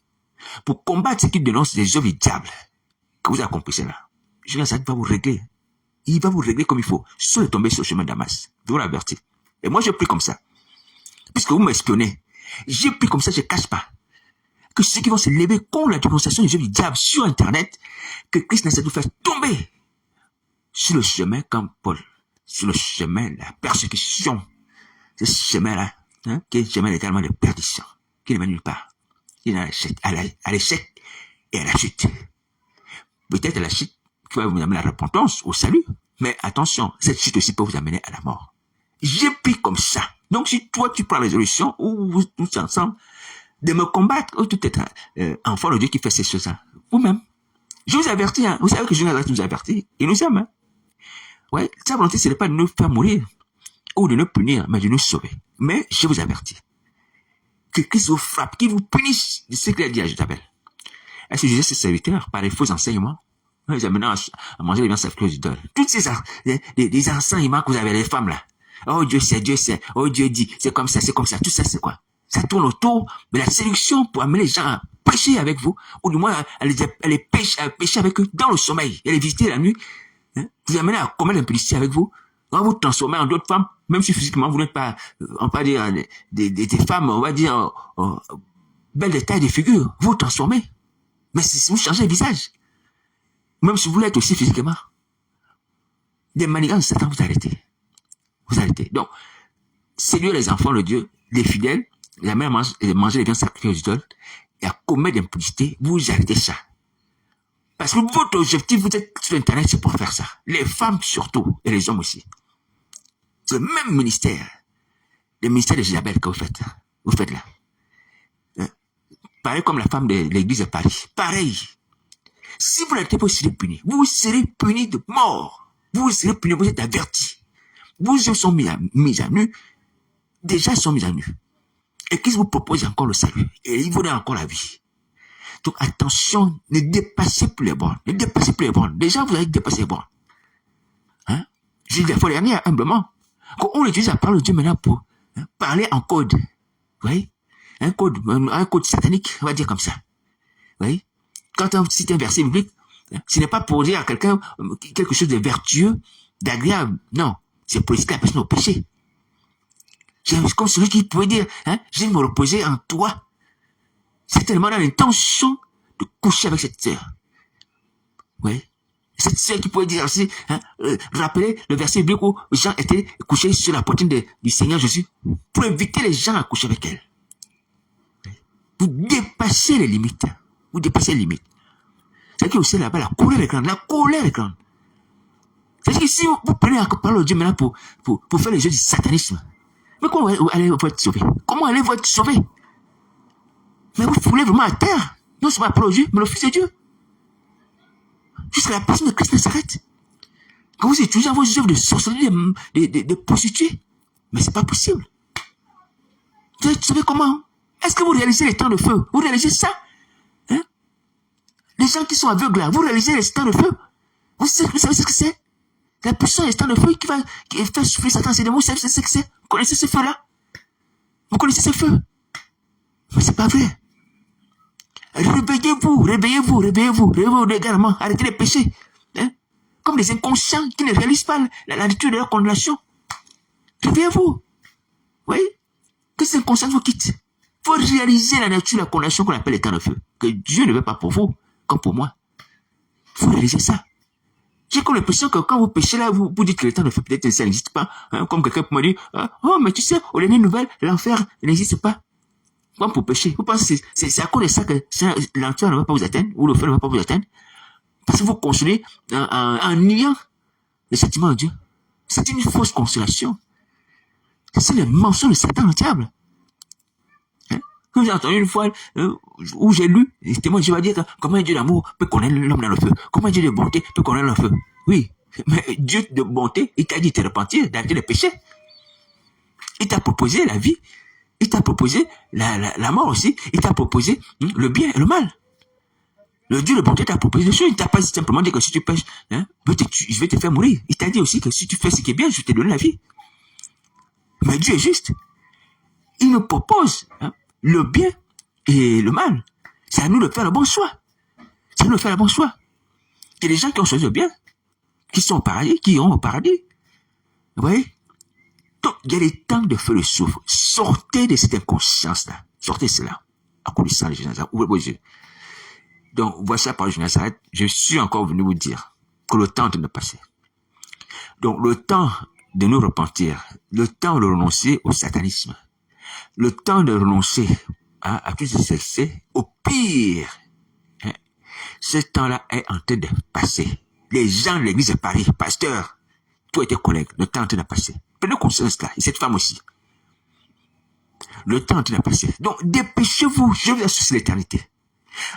pour combattre ceux qui dénoncent les œuvres du diable, que vous accomplissez là, je vais va vous régler. Il va vous régler comme il faut. Soit tomber sur le chemin de Damas. Je vous l'avertis. Et moi, je prie comme ça. Puisque vous m'espionnez. J'ai pris comme ça, je ne cache pas. Que ceux qui vont se lever contre la dénonciation des œuvres du diable sur Internet, que Christ n'a pas de faire tomber sur le chemin comme Paul. Sur le chemin de la persécution. Ce chemin-là, qui est le chemin éternellement de perdition. Qui ne mène nulle part. Il est à l'échec et à la chute. Peut-être à la chute qui va vous amener à la repentance, au salut. Mais attention, cette chute aussi peut vous amener à la mort. J'ai pris comme ça. Donc si toi tu prends la résolution, ou vous tous ensemble, de me combattre, ou tout être enfant de Dieu qui fait ces choses-là, vous-même. Je vous avertis, hein. Vous savez que Jésus nous avertit. Il nous aime. Hein. Ouais, sa volonté, ce n'est pas de nous faire mourir, ou de nous punir, mais de nous sauver. Mais je vous avertis. Que Christ vous frappe, qu'il vous punisse de ce qu'il a dit à Jézabel. Est-ce que Jésus, ses serviteurs, par les faux enseignements, ils amènent à manger les viandes sacrifiées aux idoles. Toutes ces des enseignements que vous avez, les femmes là. Oh Dieu sait, oh Dieu dit, c'est comme ça, tout ça c'est quoi? Ça tourne autour de la séduction pour amener les gens à pécher avec vous, ou du moins à les pécher avec eux dans le sommeil, et les visiter la nuit. Hein? Vous amenez à commettre l'impudicité avec vous, on va vous transformer en d'autres femmes, même si physiquement vous n'êtes pas, on va dire, des femmes, on va dire, belles de taille, de figure, vous transformez. Mais si vous changez le visage, même si vous voulez être aussi physiquement, des manigances de Satan, vous arrêtez. Vous arrêtez. Donc, séduire les enfants de Dieu, les fidèles, la mère manger les viandes sacrifiées aux idoles, et à commettre l'impudicité, vous arrêtez ça. Parce que votre objectif, vous êtes sur Internet, c'est pour faire ça. Les femmes surtout, et les hommes aussi. C'est le même ministère. Le ministère de Jézabel que vous faites là. Pareil comme la femme de l'église de Paris. Pareil. Si vous n'êtes pas puni, vous serez puni de mort. Vous serez puni, vous êtes avertis. Vous sont mis à nu. Déjà, ils sont mis à nu. Et qu'ils vous proposent encore le salut. Et ils vous donnent encore la vie. Donc, attention, ne dépassez plus les bornes. Ne dépassez plus les bornes. Déjà, vous avez dépassé les bornes. Hein? J'ai dit la fois dernière, humblement, qu'on utilise la parole de Dieu maintenant pour parler en code. Vous voyez? Un code satanique, on va dire comme ça. Vous voyez? Quand on cite un verset biblique, ce n'est pas pour dire à quelqu'un quelque chose de vertueux, d'agréable. Non. C'est pour inciter la personne au péché. C'est comme celui qui pouvait dire, je vais me reposer en toi. C'est tellement dans l'intention de coucher avec cette sœur. Oui. Cette sœur qui pouvait dire aussi, rappelez le verset biblique où Jean était couché sur la poitrine du Seigneur Jésus pour inviter les gens à coucher avec elle. Vous dépassez les limites. Vous dépassez les limites. C'est que aussi là-bas, la colère est grande. La colère est grande. C'est que si vous prenez la parole de Dieu maintenant pour faire les jeux du satanisme, mais comment allez-vous être sauvé? Comment allez-vous être sauvé? Mais vous foulez vraiment à terre. Non seulement la parole de Dieu, mais le Fils de Dieu. Jusqu'à la personne de Christ ne s'arrête. Quand vous utilisez vos œuvres de sorcellerie, de prostituées, mais c'est pas possible. Vous savez comment? Est-ce que vous réalisez les temps de feu? Vous réalisez ça? Les gens qui sont aveugles là, vous réalisez les temps de feu? Vous savez ce que c'est? La puissance des temps de feu qui fait souffler Satan, c'est des mots, vous savez ce que c'est? Vous connaissez ce feu-là? Vous connaissez ce feu? Mais c'est pas vrai. Réveillez-vous également. Arrêtez les péchés. Comme des inconscients qui ne réalisent pas la nature de leur condamnation. Réveillez-vous. Oui? Que ces inconscients vous quittent. Faut réaliser la nature de la condamnation qu'on appelle les temps de feu. Que Dieu ne veut pas pour vous, comme pour moi. Faut réaliser ça. J'ai comme l'impression que quand vous péchez là, vous dites que le temps de feu peut-être ça n'existe pas. Comme quelqu'un peut me dire, oh mais tu sais, aux dernières nouvelles, l'enfer n'existe pas. Comme pour pécher. Vous pensez que c'est à cause de ça que l'enfer ne va pas vous atteindre, ou le feu ne va pas vous atteindre? Parce que vous consolez en niant le sentiment de Dieu. C'est une fausse consolation. C'est le mensonge de Satan, le diable. Quand j'ai entendu une fois où j'ai lu, justement, je vais dire comment Dieu d'amour peut connaître l'homme dans le feu. Comment Dieu de bonté peut connaître le feu. Oui, mais Dieu de bonté, il t'a dit de te repentir, d'arrêter le péché. Il t'a proposé la vie. Il t'a proposé la mort aussi. Il t'a proposé le bien et le mal. Le Dieu de bonté t'a proposé des choses. Il t'a pas simplement dit que si tu pêches, je vais te faire mourir. Il t'a dit aussi que si tu fais ce qui est bien, je vais te donner la vie. Mais Dieu est juste. Il nous propose le bien et le mal. C'est à nous de faire le bon choix. C'est à nous de faire le bon choix. Il y a des gens qui ont choisi le bien, qui sont au paradis, qui iront au paradis. Vous voyez? Donc, il y a des temps de feu de souffle. Sortez de cette inconscience-là. Sortez cela. À cause du sang de Jésus. Ouvrez vos yeux. Donc, voici la parole de Nazareth. Je suis encore venu vous dire que le temps est en train de passer. Donc, le temps de nous repentir, le temps de renoncer au satanisme, le temps de renoncer à tous ces excès, au pire, ce temps-là est en train de passer. Les gens de l'église de Paris, pasteurs, toi et tes collègues, le temps est en train de passer. Prenez conscience de cela, et cette femme aussi. Le temps est en train de passer. Donc, dépêchez-vous, je vous assure l'éternité.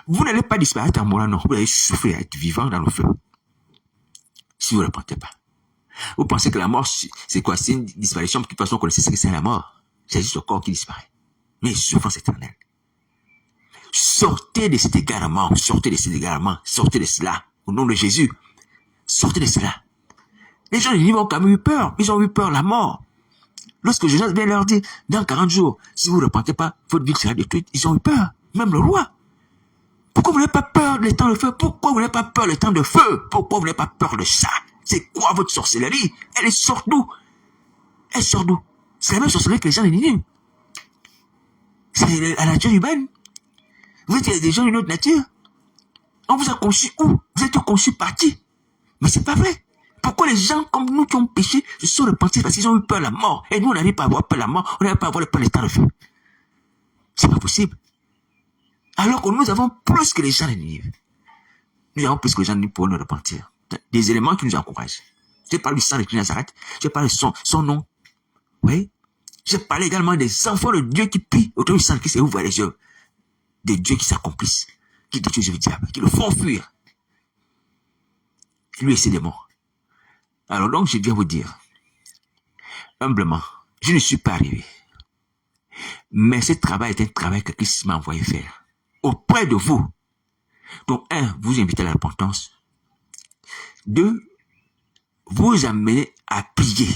Vous n'allez pas disparaître en mourant, non. Vous allez souffrir, être vivant dans le feu. Si vous ne repentez pas. Vous pensez que la mort, c'est quoi? C'est une disparition, de toute façon, vous connaissez ce que c'est la mort. C'est juste le corps qui disparaît. Mais souffrance éternelle. Sortez de cet égarement, sortez de cela. Au nom de Jésus. Sortez de cela. Les gens, ils ont quand même eu peur. Ils ont eu peur, la mort. Lorsque Jésus vient leur dire, dans 40 jours, si vous ne repentez pas, votre vie sera détruite. Ils ont eu peur. Même le roi. Pourquoi vous n'avez pas peur des temps de feu? Pourquoi vous n'avez pas peur des temps de feu? Pourquoi vous n'avez pas peur de ça? C'est quoi votre sorcellerie? Elle sort d'où? Elle sort d'où? C'est la même sorcellerie que les gens de Ninive. C'est la nature humaine. Vous êtes des gens d'une autre nature. On vous a conçu où? Vous êtes conçus partis. Mais c'est pas vrai. Pourquoi les gens comme nous qui ont péché se sont repentis parce qu'ils ont eu peur de la mort? Et nous, on n'arrive pas à avoir peur de la mort. On n'arrive pas à avoir peur des temps de feu. C'est pas possible. Alors que nous avons plus que les gens de Ninive. Nous avons plus que les gens de Ninive pour nous repentir. Des éléments qui nous encouragent. Je parle du sang de Nazareth. Je parle de son nom Oui. J'ai parlé également des enfants de Dieu qui prient autour du Saint-Christ et ouvrent les yeux. Des dieux qui s'accomplissent, qui détruisent le diable, qui le font fuir. Lui et ses démons. Alors donc, je viens vous dire, humblement, je ne suis pas arrivé. Mais ce travail est un travail que Christ m'a envoyé faire. Auprès de vous. Donc, vous invitez à la repentance. 2, vous amenez à prier.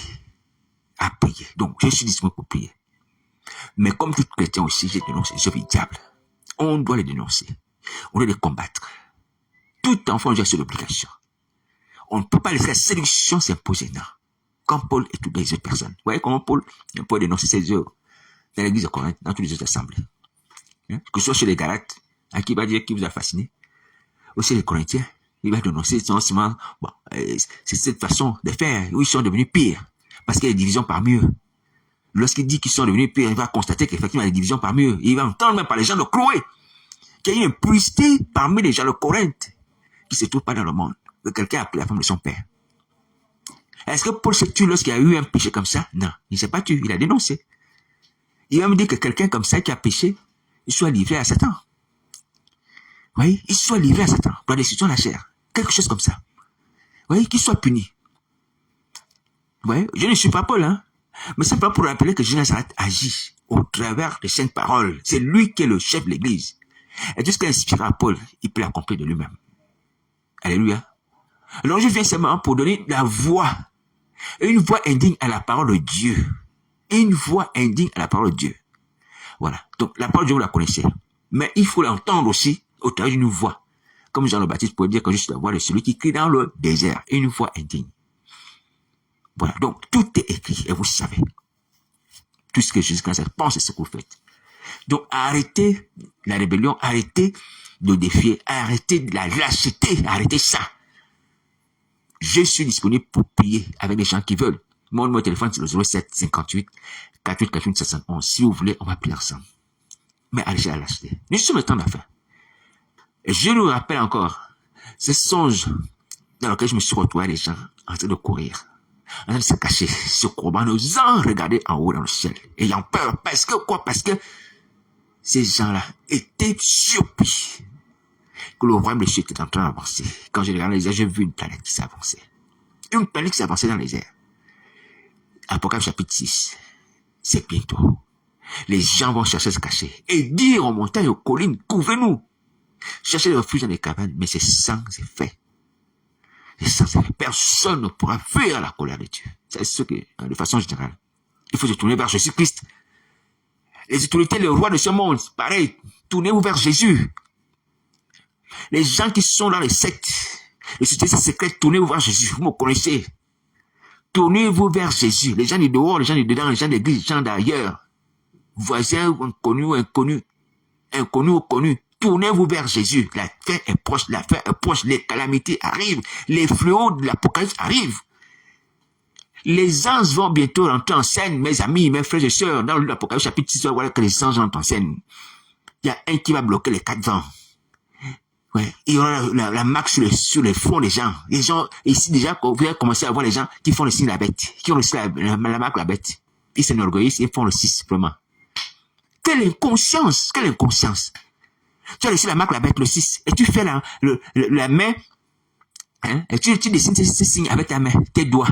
À prier. Donc, je suis disponible pour prier. Mais comme tout chrétien aussi, j'ai dénoncé les œuvres du diable. On doit les dénoncer. On doit les combattre. Tout enfant doit sur l'obligation. On ne peut pas laisser la séduction s'imposer, non. Comme Paul et toutes les autres personnes. Vous voyez comment Paul peut dénoncer ses œuvres dans l'église de Corinthe, dans toutes les autres assemblées. Que ce soit chez les Galates, à qui va dire qui vous a fasciné, ou chez les Corinthiens, il va dénoncer seulement, bon, c'est cette façon de faire où ils sont devenus pires, parce qu'il y a des divisions parmi eux. Lorsqu'il dit qu'ils sont devenus pires, il va constater qu'effectivement il y a des divisions parmi eux. Il va entendre même par les gens de Chloé qu'il y a une impureté parmi les gens de Corinthe qui ne se trouvent pas dans le monde, que quelqu'un a pris la femme de son père. Est-ce que Paul s'est tué lorsqu'il y a eu un péché comme ça? Non, il ne s'est pas tué, il a dénoncé. Il va me dire que quelqu'un comme ça qui a péché, il soit livré à Satan. Oui, il soit livré à Satan, pour la destruction de la chair. Quelque chose comme ça. Oui, qu'il soit puni. Oui, je ne suis pas Paul, hein. Mais c'est pas pour rappeler que Jésus agit au travers des saintes paroles. C'est lui qui est le chef de l'église. Et tout ce qui a inspiré à Paul, il peut l'accomplir de lui-même. Alléluia. Alors je viens seulement pour donner la voix. Une voix indigne à la parole de Dieu. Une voix indigne à la parole de Dieu. Voilà. Donc la parole de Dieu, vous la connaissez. Mais il faut l'entendre aussi au travers d'une voix. Comme Jean le Baptiste pourrait dire que je suis la voix de celui qui crie dans le désert. Une voix indigne. Voilà, donc tout est écrit et vous savez. Tout ce que Jésus-Christ pense et ce que vous faites. Donc arrêtez la rébellion, arrêtez de défier, arrêtez de la lâcheté, arrêtez ça. Je suis disponible pour prier avec les gens qui veulent. Mon numéro de téléphone c'est le 07 58 48 48 71. Si vous voulez, on va prier ensemble. Mais arrêtez la lâcheté. Nous sommes le temps de la fin. Et je nous rappelle encore ce songe dans lequel je me suis retrouvé les gens en train de courir. En train de se cacher, se courbant, n'osant regarder en haut dans le ciel, ayant peur, parce que quoi? Parce que ces gens-là étaient surpris que le royaume des cieux était en train d'avancer. Quand je regardais les airs, j'ai vu une planète qui s'avançait. Une planète qui s'avançait dans les airs. Apocalypse chapitre 6. C'est bientôt. Les gens vont chercher à se cacher et dire aux montagnes, aux collines, couvrez-nous. Cherchez le refuge dans les cabanes, mais c'est sans effet. Et sans effet, personne ne pourra fuir la colère de Dieu. C'est ce que, de façon générale, il faut se tourner vers Jésus-Christ. Les autorités, les rois de ce monde, pareil, tournez-vous vers Jésus. Les gens qui sont dans les sectes, les sociétés secrètes, tournez-vous vers Jésus. Vous me connaissez. Tournez-vous vers Jésus. Les gens du dehors, les gens du dedans, les gens de l'église, les gens d'ailleurs. Voisins ou inconnus, inconnus ou connus. Tournez-vous vers Jésus. La fin est proche, la fin est proche. Les calamités arrivent. Les fléaux de l'Apocalypse arrivent. Les anges vont bientôt rentrer en scène, mes amis, mes frères et sœurs. Dans l'Apocalypse chapitre 6, voilà que les anges rentrent en scène. Il y a un qui va bloquer les 4 vents. Ouais. Il y aura la marque sur les fronts des gens. Les gens, ici déjà, vous allez commencer à voir les gens qui font le signe de la bête, qui ont aussi la marque de la bête. Ils s'enorgueillissent, ils font le 6 simplement. Quelle inconscience, quelle inconscience. Tu as laissé la marque de la bête, le 6, et tu fais la main, hein, et tu dessines ces signes avec ta main, tes doigts.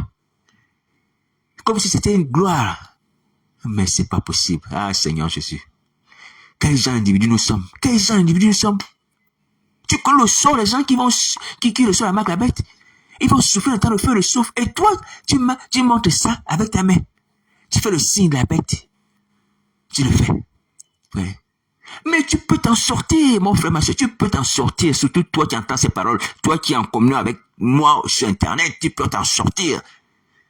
Comme si c'était une gloire. Mais c'est pas possible. Ah, Seigneur Jésus. Quels gens individus nous sommes? Quels gens individus nous sommes? Tu connais le sort, les gens qui reçoivent la marque de la bête. Ils vont souffrir un temps de feu, le souffle. Et toi, tu montres ça avec ta main. Tu fais le signe de la bête. Tu le fais. Ouais. Mais tu peux t'en sortir, mon frère, ma soeur, tu peux t'en sortir, surtout toi qui entends ces paroles, toi qui es en communion avec moi sur Internet, tu peux t'en sortir.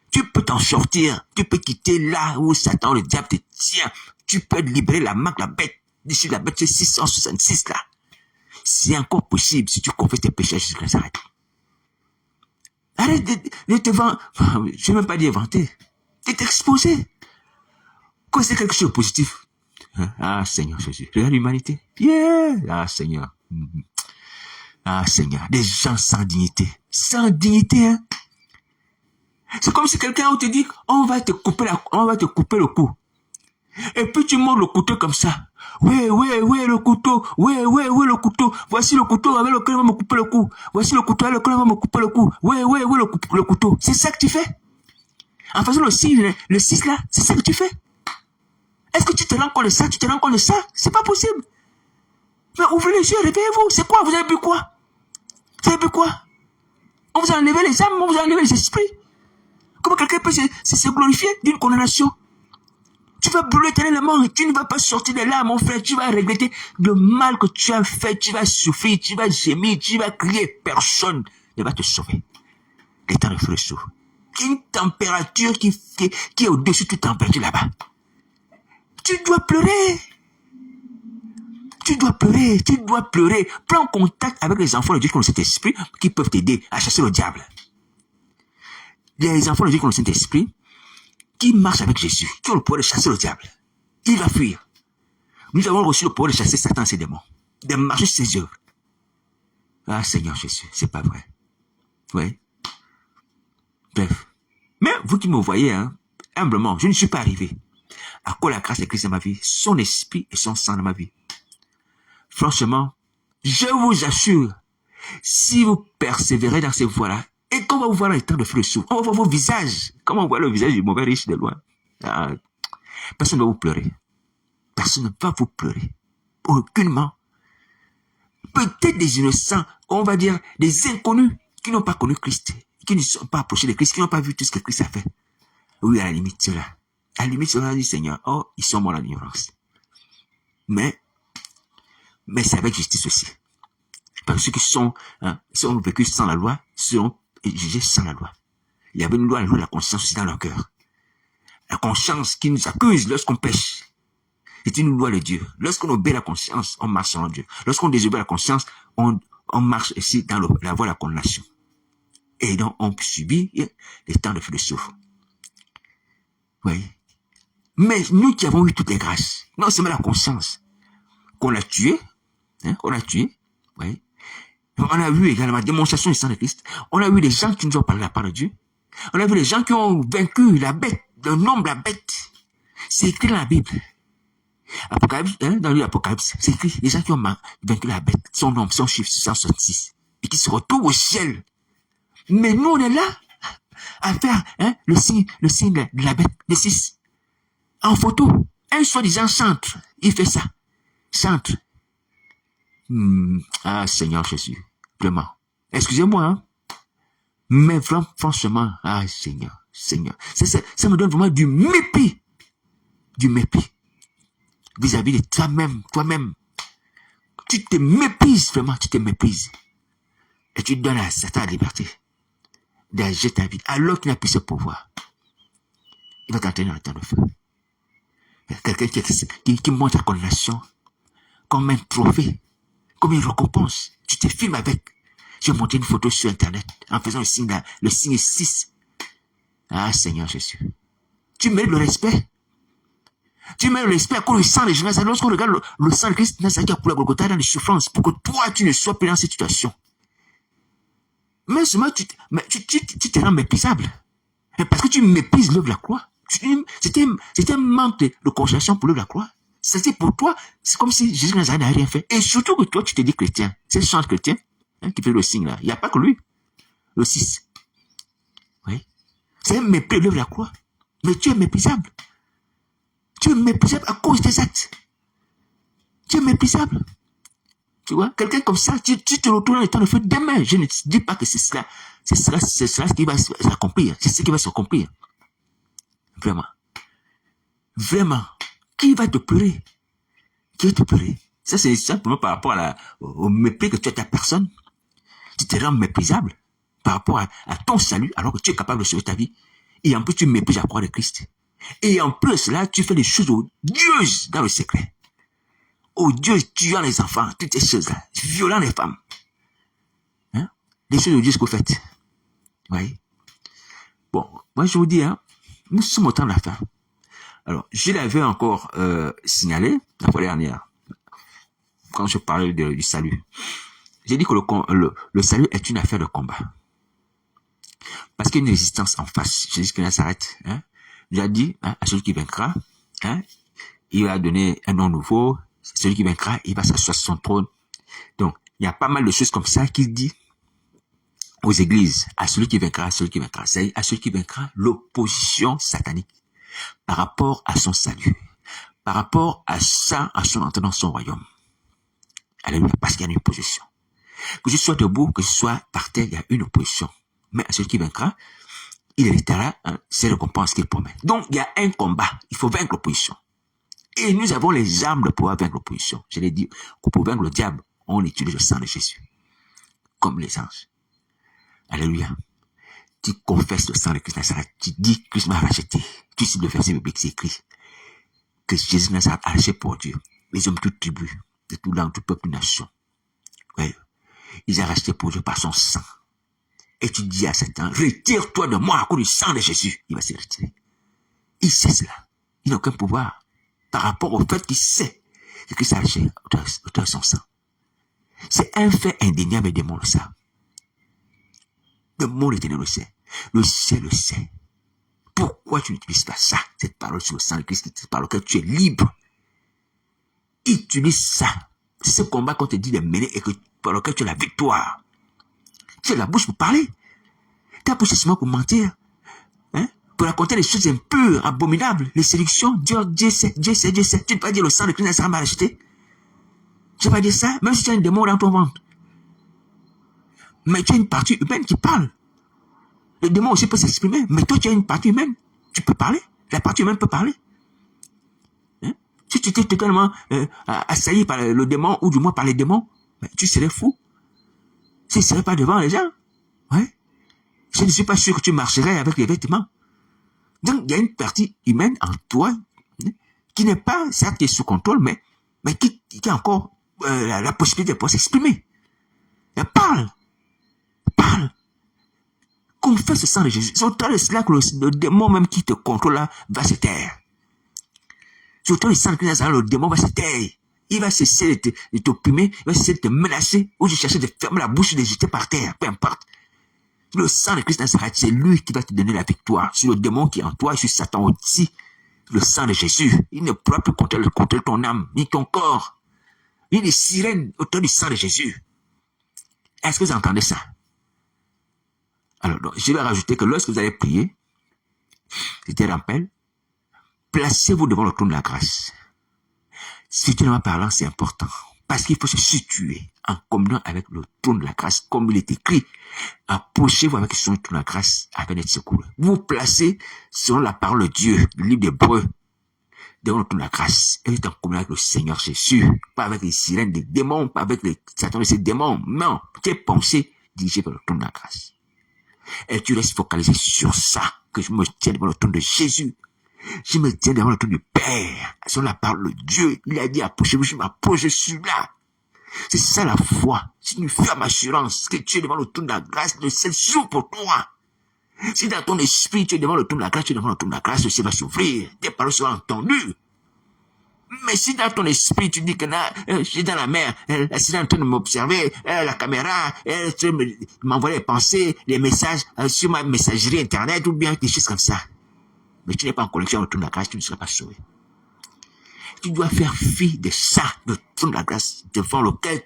Tu peux t'en sortir, tu peux quitter là où Satan, le diable te tient, tu peux libérer la marque, la bête, d'ici la bête, c'est 666 là. C'est encore possible si tu confesses tes péchés, Jésus-Christ s'arrête. Arrête de te vendre, je ne vais même pas dire vanter, de t'exposer. Quand c'est quelque chose de positif. Ah, Seigneur Jésus. Regarde l'humanité. Yeah. Ah, Seigneur. Ah, Seigneur. Des gens sans dignité. Sans dignité, hein. C'est comme si quelqu'un te dit, on va te couper le cou. Et puis tu montes le couteau comme ça. Ouais, le couteau. Ouais, le couteau. Voici le couteau avec lequel on va me couper le cou. Voici le couteau avec lequel on va me couper le cou. Ouais, le couteau. C'est ça que tu fais. En faisant le 6 là, c'est ça que tu fais. Est-ce que tu te rends compte de ça? Tu te rends compte de ça? C'est pas possible. Mais ouvrez les yeux, réveillez-vous. C'est quoi? Vous avez bu quoi? Vous avez bu quoi? On vous a enlevé les âmes, on vous a enlevé les esprits. Comment quelqu'un peut se glorifier d'une condamnation? Tu vas brûler éternellement et tu ne vas pas sortir de là, mon frère. Tu vas regretter le mal que tu as fait. Tu vas souffrir, tu vas gémir, tu vas crier. Personne ne va te sauver. Les temps de feu s'ouvrent. Une température qui est au-dessus de toute température là-bas. Tu dois pleurer. Tu dois pleurer, tu dois pleurer. Prends contact avec les enfants de Dieu qui ont le Saint-Esprit qui peuvent t'aider à chasser le diable. Il y a les enfants de Dieu qui ont le Saint-Esprit qui marchent avec Jésus, qui ont le pouvoir de chasser le diable. Il va fuir. Nous avons reçu le pouvoir de chasser Satan et ses démons, de marcher sur ses œuvres. Ah Seigneur Jésus, c'est pas vrai. Oui. Bref. Mais vous qui me voyez, hein, humblement, je ne suis pas arrivé. À quoi la grâce de Christ dans ma vie, son esprit et son sang dans ma vie. Franchement, je vous assure, si vous persévérez dans ces voies-là, et qu'on va vous voir dans les temps de feu de souffle, on va voir vos visages, comme on voit le visage du mauvais riche de loin. Ah, personne ne va vous pleurer. Personne ne va vous pleurer. Aucunement. Peut-être des innocents, on va dire des inconnus qui n'ont pas connu Christ, qui ne sont pas approchés de Christ, qui n'ont pas vu tout ce que Christ a fait. Oui, à la limite, cela. À la limite, cela dit Seigneur, oh, ils sont morts en ignorance. Mais c'est avec justice aussi. Parce que ceux qui ont vécu sans la loi, seront jugés sans la loi. Il y avait une loi, la loi de la conscience aussi dans leur cœur. La conscience qui nous accuse lorsqu'on pêche. C'est une loi de Dieu. Lorsqu'on obéit la conscience, on marche selon Dieu. Lorsqu'on désobéit la conscience, on marche ici dans la voie de la condamnation. Et donc, on subit les temps de feu de souffle. Oui. Mais nous qui avons eu toutes les grâces, non seulement la conscience, qu'on a tué, oui. On a vu également la démonstration du sang de Christ. On a vu les gens qui nous ont parlé de la part de Dieu. On a vu les gens qui ont vaincu la bête, le nombre de la bête. C'est écrit dans la Bible. Apocalypse, dans l'Apocalypse, c'est écrit les gens qui ont vaincu la bête, son nombre, son chiffre, 666, et qui se retrouvent au ciel. Mais nous, on est là à faire le signe de la bête, de 6. En photo, un soi-disant chantre, il fait ça. Chantre. Ah, Seigneur Jésus, vraiment. Excusez-moi, hein. Mais vraiment, franchement, ah, Seigneur. Ça me donne vraiment du mépris. Du mépris. Vis-à-vis de toi-même. Tu te méprises, vraiment, tu te méprises. Et tu donnes à Satan la liberté d'agir ta vie, alors qu'il n'a plus ce pouvoir. Il va t'entraîner dans le temps de feu. Il y a quelqu'un qui montre la condamnation comme un trophée, comme une récompense. Tu te filmes avec. J'ai monté une photo sur Internet en faisant le signe 6. Ah, Seigneur Jésus. Tu mérites le respect. Tu mérites le respect à cause du sang de Jésus. Lorsqu'on regarde le sang de Christ, qui a pour la Golgotha dans les souffrances, pour que toi, tu ne sois plus dans cette situation. Mais seulement, tu te rends méprisable. Parce que tu méprises l'œuvre de la croix. C'était un manque de considération pour l'œuvre de la croix. C'est pour toi, c'est comme si Jésus n'avait rien fait. Et surtout que toi, tu te dis chrétien. C'est le chantre chrétien qui fait le signe là. Il n'y a pas que lui. Le 6. Oui. C'est un mépris de l'œuvre de la croix. Mais tu es méprisable. Tu es méprisable à cause des actes. Tu es méprisable. Tu vois, quelqu'un comme ça, tu te retrouves dans le temps de feu demain. Je ne dis pas que c'est cela qui va s'accomplir. C'est ce qui va s'accomplir. Vraiment. Vraiment. Qui va te pleurer? Qui va te pleurer? Ça, c'est simplement par rapport au mépris que tu as de ta personne. Tu te rends méprisable par rapport à ton salut, alors que tu es capable de sauver ta vie. Et en plus, tu méprises la croix de Christ. Et en plus, là, tu fais des choses odieuses dans le secret. Odieuses, tuant les enfants, toutes ces choses-là. Violant les femmes. Hein? Les choses odieuses que vous faites. Oui. Bon, moi, je vous dis, nous sommes au temps de la fin. Alors, je l'avais encore signalé la fois dernière, quand je parlais du salut. J'ai dit que le salut est une affaire de combat. Parce qu'il y a une résistance en face. Jésus de Nazareth, hein, il a dit, hein, à celui qui vaincra, hein, il va donner un nom nouveau. Celui qui vaincra, il va s'asseoir sur son trône. Donc, il y a pas mal de choses comme ça qu'il dit aux églises, à celui qui vaincra, à celui qui vaincra. C'est à celui qui vaincra l'opposition satanique par rapport à son salut, par rapport à ça, à son entrée dans son royaume. Alléluia, parce qu'il y a une opposition. Que je sois debout, que je sois par terre, il y a une opposition. Mais à celui qui vaincra, il héritera, hein, c'est le récompense qu'il promet. Donc, il y a un combat. Il faut vaincre l'opposition. Et nous avons les armes de pouvoir vaincre l'opposition. Je l'ai dit, pour vaincre le diable, on utilise le sang de Jésus. Comme les anges. Alléluia. Tu confesses le sang de Christ Nazareth. Tu dis, Christ m'a racheté. Tu cites le verset biblique, c'est écrit. Que Jésus Nazareth a racheté pour Dieu. Les hommes de toute tribu, de tout langue, de tout peuple, de nation. Ouais. Ils ont racheté pour Dieu par son sang. Et tu dis à Satan, retire-toi de moi à cause du sang de Jésus. Il va se retirer. Il sait cela. Il n'a aucun pouvoir par rapport au fait qu'il sait que Christ a racheté auteur son sang. C'est un fait indéniable, des démons le savent. Le monde éternel le sait. Le ciel le sait. Pourquoi tu n'utilises pas ça, cette parole sur le sang de Christ, par lequel tu es libre? Utilise ça. C'est ce combat qu'on te dit de mener et que, par lequel tu as la victoire. Tu as la bouche pour parler. Tu as la bouche seulement pour mentir. Hein? Pour raconter les choses impures, abominables, les séductions. Dieu sait. Tu ne peux pas dire le sang de Christ m'a racheté. Tu ne peux pas dire ça, même si tu as un démon dans ton ventre. Mais tu as une partie humaine qui parle. Le démon aussi peut s'exprimer, mais toi tu as une partie humaine. Tu peux parler. La partie humaine peut parler. Hein? Si tu étais totalement assailli par le démon, ou du moins par les démons, tu serais fou. Tu ne serais pas devant les gens. Ouais. Je ne suis pas sûr que tu marcherais avec les vêtements. Donc il y a une partie humaine en toi, hein, qui n'est pas, certes qui est sous contrôle, mais qui a encore la possibilité de pouvoir s'exprimer. Elle parle. Confesse le sang de Jésus. C'est autant de cela que le démon même qui te contrôle là va se taire. C'est autant de sang de Christ, le démon va se taire. Il va cesser de t'opprimer, il va cesser de te menacer, ou de chercher de fermer la bouche, de jeter par terre, peu importe. Le sang de Christ Nazareth, c'est lui qui va te donner la victoire sur le démon qui est en toi et sur Satan aussi. Le sang de Jésus, il ne pourra plus contrôler ton âme, ni ton corps. Il y a des sirènes autour du sang de Jésus. Est-ce que vous entendez ça? Alors, donc, je vais rajouter que lorsque vous allez prier, je te rappelle, placez-vous devant le trône de la grâce. Spirituellement parlant, c'est important. Parce qu'il faut se situer en communion avec le trône de la grâce, comme il est écrit. Approchez-vous avec son trône de la grâce afin d'être secouru. Vous placez selon la parole de Dieu, le livre d'Hébreux, devant le trône de la grâce. Et vous êtes en communion avec le Seigneur Jésus. Pas avec les sirènes des démons, pas avec les Satan de ces démons. Non, tes pensées dirigées vers le trône de la grâce. Et tu restes focalisé sur ça, que je me tiens devant le trône de Jésus. Je me tiens devant le trône du Père, sur la parole de Dieu. Il a dit, approchez-vous, je m'approche, je suis là. C'est ça la foi. C'est une ferme assurance que tu es devant le trône de la grâce, le ciel s'ouvre pour toi. Si dans ton esprit, tu es devant le trône de la grâce, tu es devant le trône de la grâce, le ciel va s'ouvrir, tes paroles seront entendues. Mais si dans ton esprit, tu dis que là, je suis dans la mer, elle est en train de m'observer, la caméra, elle est en train de m'envoyer les pensées, les messages sur ma messagerie internet ou bien des choses comme ça. Mais tu n'es pas en connexion avec le trône de la grâce, tu ne seras pas sauvé. Tu dois faire fi de ça, le trône de la grâce, devant lequel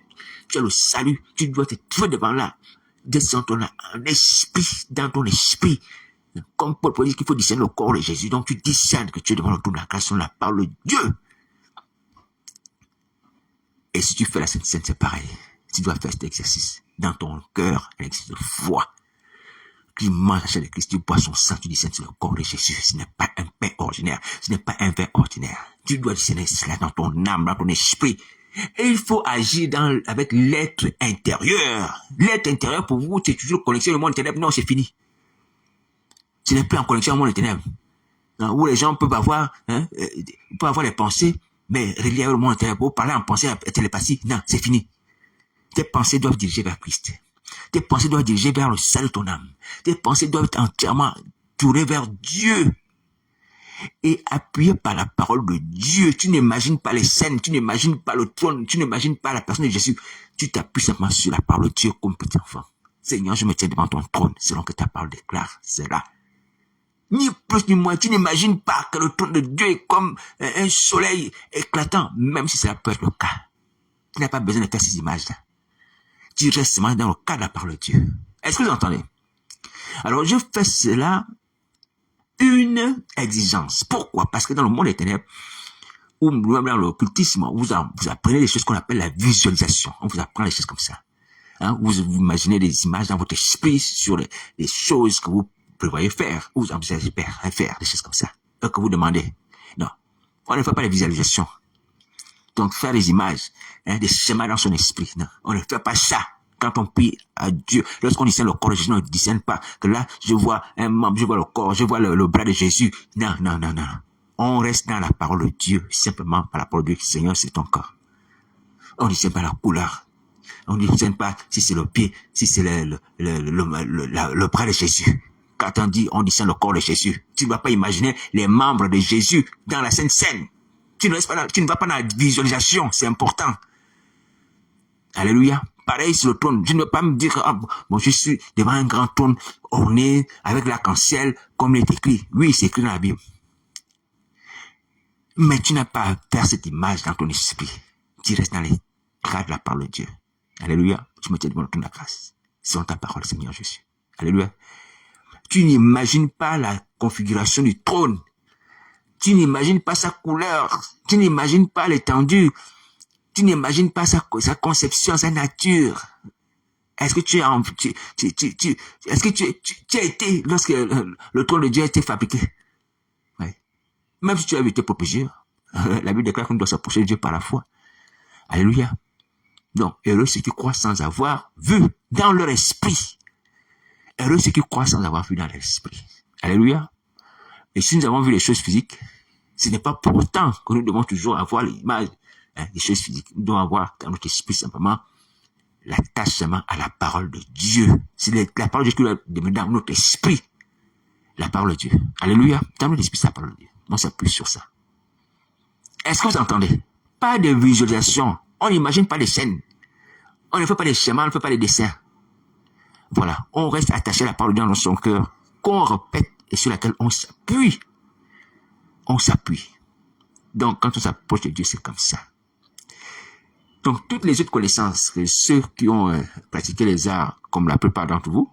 tu as le salut. Tu dois te trouver devant là, descends ton esprit, dans ton esprit. Comme Paul dit qu'il faut discerner le corps de Jésus. Donc tu discernes que tu es devant le trône de la grâce, on la parole de Dieu. Et si tu fais la Sainte Seine, c'est pareil. Tu dois faire cet exercice dans ton cœur, un exercice de foi. Tu manges la chair de Christ, tu bois son sang, tu discernes sur le corps de Jésus. Ce n'est pas un pain ordinaire, ce n'est pas un vin ordinaire. Tu dois discerner cela dans ton âme, dans ton esprit. Et il faut agir avec l'être intérieur. L'être intérieur, pour vous, c'est toujours connexion au monde ténèbres. Non, c'est fini. Ce n'est plus en connexion au monde ténèbres. Où les gens peuvent avoir les pensées, mais reliées au monde ténèbres. Pour parler en pensée, télépathie, non, c'est fini. Tes pensées doivent diriger vers Christ. Tes pensées doivent diriger vers le salut de ton âme. Tes pensées doivent être entièrement tournées vers Dieu. Et appuyées par la parole de Dieu. Tu n'imagines pas les scènes, tu n'imagines pas le trône, tu n'imagines pas la personne de Jésus. Tu t'appuies simplement sur la parole de Dieu comme petit enfant. Seigneur, je me tiens devant ton trône, selon que ta parole déclare cela. Ni plus ni moins, tu n'imagines pas que le trône de Dieu est comme un soleil éclatant, même si cela peut être le cas. Tu n'as pas besoin de faire ces images-là. Tu restes seulement dans le cadre de la parole de Dieu. Est-ce que vous entendez? Alors, je fais cela une exigence. Pourquoi? Parce que dans le monde des ténèbres, ou même dans l'occultisme, vous apprenez des choses qu'on appelle la visualisation. On vous apprend des choses comme ça. Hein? Vous imaginez des images dans votre esprit sur les choses que vous prévoyez faire, ou vous envisagez faire, des choses comme ça. Et que vous demandez. Non. On ne fait pas les visualisations. Donc, faire des images, des schémas dans son esprit. Non. On ne fait pas ça. Quand on prie à Dieu, lorsqu'on discerne le corps de Jésus, on ne discerne pas que là, je vois un membre, je vois le corps, je vois le bras de Jésus. Non. On reste dans la parole de Dieu, simplement par la parole de Dieu. Seigneur, c'est ton corps. On ne discerne pas la couleur. On ne discerne pas si c'est le pied, si c'est le bras de Jésus. Quand on dit, on discerne le corps de Jésus, tu ne vas pas imaginer les membres de Jésus dans la Sainte Seine. Tu ne vas pas dans la visualisation, c'est important. Alléluia. Pareil sur le trône. Je ne veux pas me dire, je suis devant un grand trône orné avec l'arc-en-ciel, comme il est écrit. Oui, c'est écrit dans la Bible. Mais tu n'as pas à faire cette image dans ton esprit. Tu restes dans les cadres de la parole de Dieu. Alléluia. Je me tiens devant le trône de la grâce. Selon ta parole, Seigneur Jésus. Alléluia. Tu n'imagines pas la configuration du trône. Tu n'imagines pas sa couleur. Tu n'imagines pas l'étendue. Tu n'imagines pas sa conception, sa nature. Est-ce que tu as été lorsque le trône de Dieu a été fabriqué? Oui. Même si tu as été propagé, la Bible déclare qu'on doit s'approcher de Dieu par la foi. Alléluia. Donc, heureux ceux qui croient sans avoir vu dans leur esprit. Heureux ceux qui croient sans avoir vu dans leur esprit. Alléluia. Et si nous avons vu les choses physiques, ce n'est pas pour autant que nous devons toujours avoir l'image des choses physiques. Nous devons avoir dans notre esprit simplement l'attachement à la parole de Dieu. C'est la parole de Dieu qui doit demeurer dans notre esprit. La parole de Dieu. Alléluia. Dans notre esprit, c'est la parole de Dieu. On s'appuie sur ça. Est-ce que vous entendez? Pas de visualisation. On n'imagine pas des scènes. On ne fait pas des schémas, on ne fait pas des dessins. Voilà. On reste attaché à la parole de Dieu dans son cœur, qu'on répète et sur laquelle on s'appuie. On s'appuie. Donc, quand on s'approche de Dieu, c'est comme ça. Donc, toutes les autres connaissances que ceux qui ont pratiqué les arts, comme la plupart d'entre vous,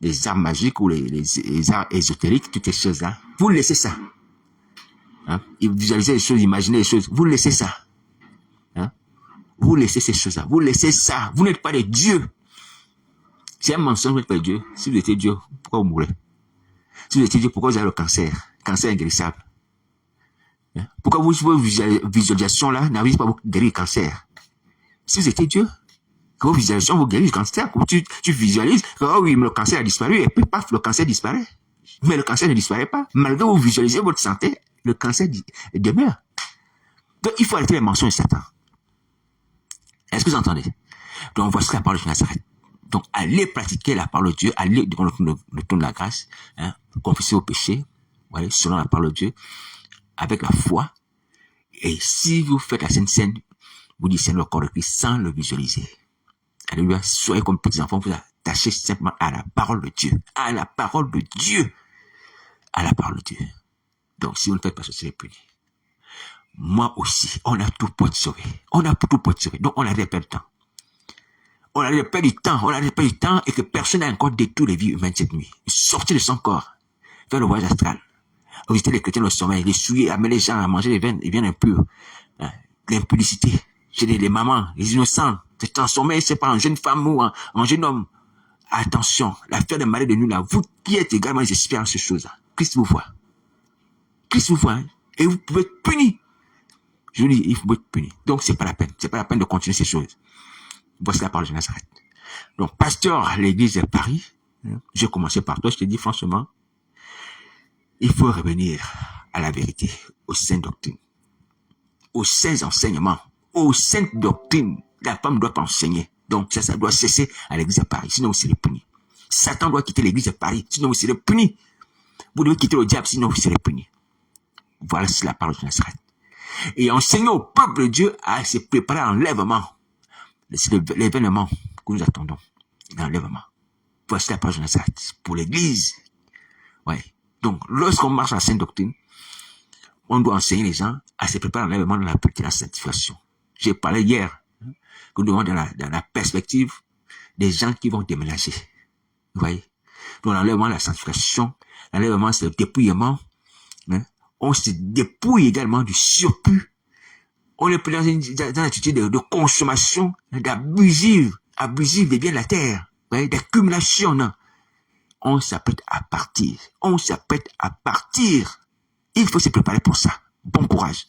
les arts magiques ou les arts ésotériques, toutes ces choses-là, vous laissez ça. Hein? Visualisez les choses, imaginez les choses, vous laissez ça. Hein? Vous laissez ces choses-là, vous laissez ça. Vous n'êtes pas des dieux. C'est un mensonge, vous n'êtes pas des dieux. Si vous étiez Dieu, pourquoi vous mourrez? Si vous étiez Dieu, pourquoi vous avez le cancer? Cancer inguérissable. Hein? Pourquoi vos visualisations-là n'arrivent pas à vous guérir le cancer? Si vous étiez Dieu, que vos visualisations vous guérissent le cancer, tu visualises que oh oui, mais le cancer a disparu, et puis paf, le cancer disparaît. Mais le cancer ne disparaît pas. Malgré que vous visualisez votre santé, le cancer demeure. Donc il faut arrêter les mensonges de Satan. Est-ce que vous entendez? Donc voici la parole de Nazareth. Donc allez pratiquer la parole de Dieu, allez devant le trône de la grâce, hein, confesser vos péchés, voilà, selon la parole de Dieu, avec la foi. Et si vous faites la Sainte Seine, vous discernez le corps de Christ sans le visualiser. Alléluia. Soyez comme petits enfants, vous attachez simplement à la parole de Dieu. À la parole de Dieu. À la parole de Dieu. Donc, si vous ne faites pas ça, c'est puni. Moi aussi, on a tout pour être sauvé. On a tout pour être sauvé. Donc, on a perdre du temps. On a perdre du temps. On a perdre du temps et que personne n'a encore détruit les vies humaines cette nuit. Sortir de son corps. Faire le voyage astral. Visiter les chrétiens au sommeil. Les souiller, amener les gens à manger les viandes impures. L'impudicité. Chez les mamans, les innocents, se transformer, c'est pas en jeune femme ou en jeune homme. Attention, l'affaire de Marie de nous là, vous qui êtes également les experts en ces choses-là, Christ vous voit. Christ vous voit, hein, et vous pouvez être puni. Je vous dis, il faut être puni. Donc, c'est pas la peine de continuer ces choses. Voici la parole de Nazareth. Donc, pasteur à l'église de Paris, j'ai commencé par toi, je te dis franchement, il faut revenir à la vérité, aux saintes doctrines, aux saints enseignements, aux saintes doctrines. La femme doit pas enseigner. Donc, ça doit cesser à l'église de Paris, sinon vous serez puni. Satan doit quitter l'église de Paris, sinon vous serez puni. Vous devez quitter le diable, sinon vous serez puni. Voilà, c'est la parole de Nazareth. Et enseigner au peuple de Dieu à se préparer à l'enlèvement. C'est l'événement que nous attendons. L'enlèvement. voici la page exacte pour l'Église. Ouais. Donc, lorsqu'on marche dans la sainte doctrine, on doit enseigner les gens à se préparer à l'enlèvement de la sanctification. J'ai parlé hier que nous devons dans la perspective des gens qui vont déménager. Vous voyez? Donc, l'enlèvement de la sanctification, l'enlèvement, c'est le dépouillement. Hein? On se dépouille également du surplus. On est dans une attitude de consommation, abusive des biens de la terre, d'accumulation. Non? On s'apprête à partir. Il faut se préparer pour ça. Bon courage.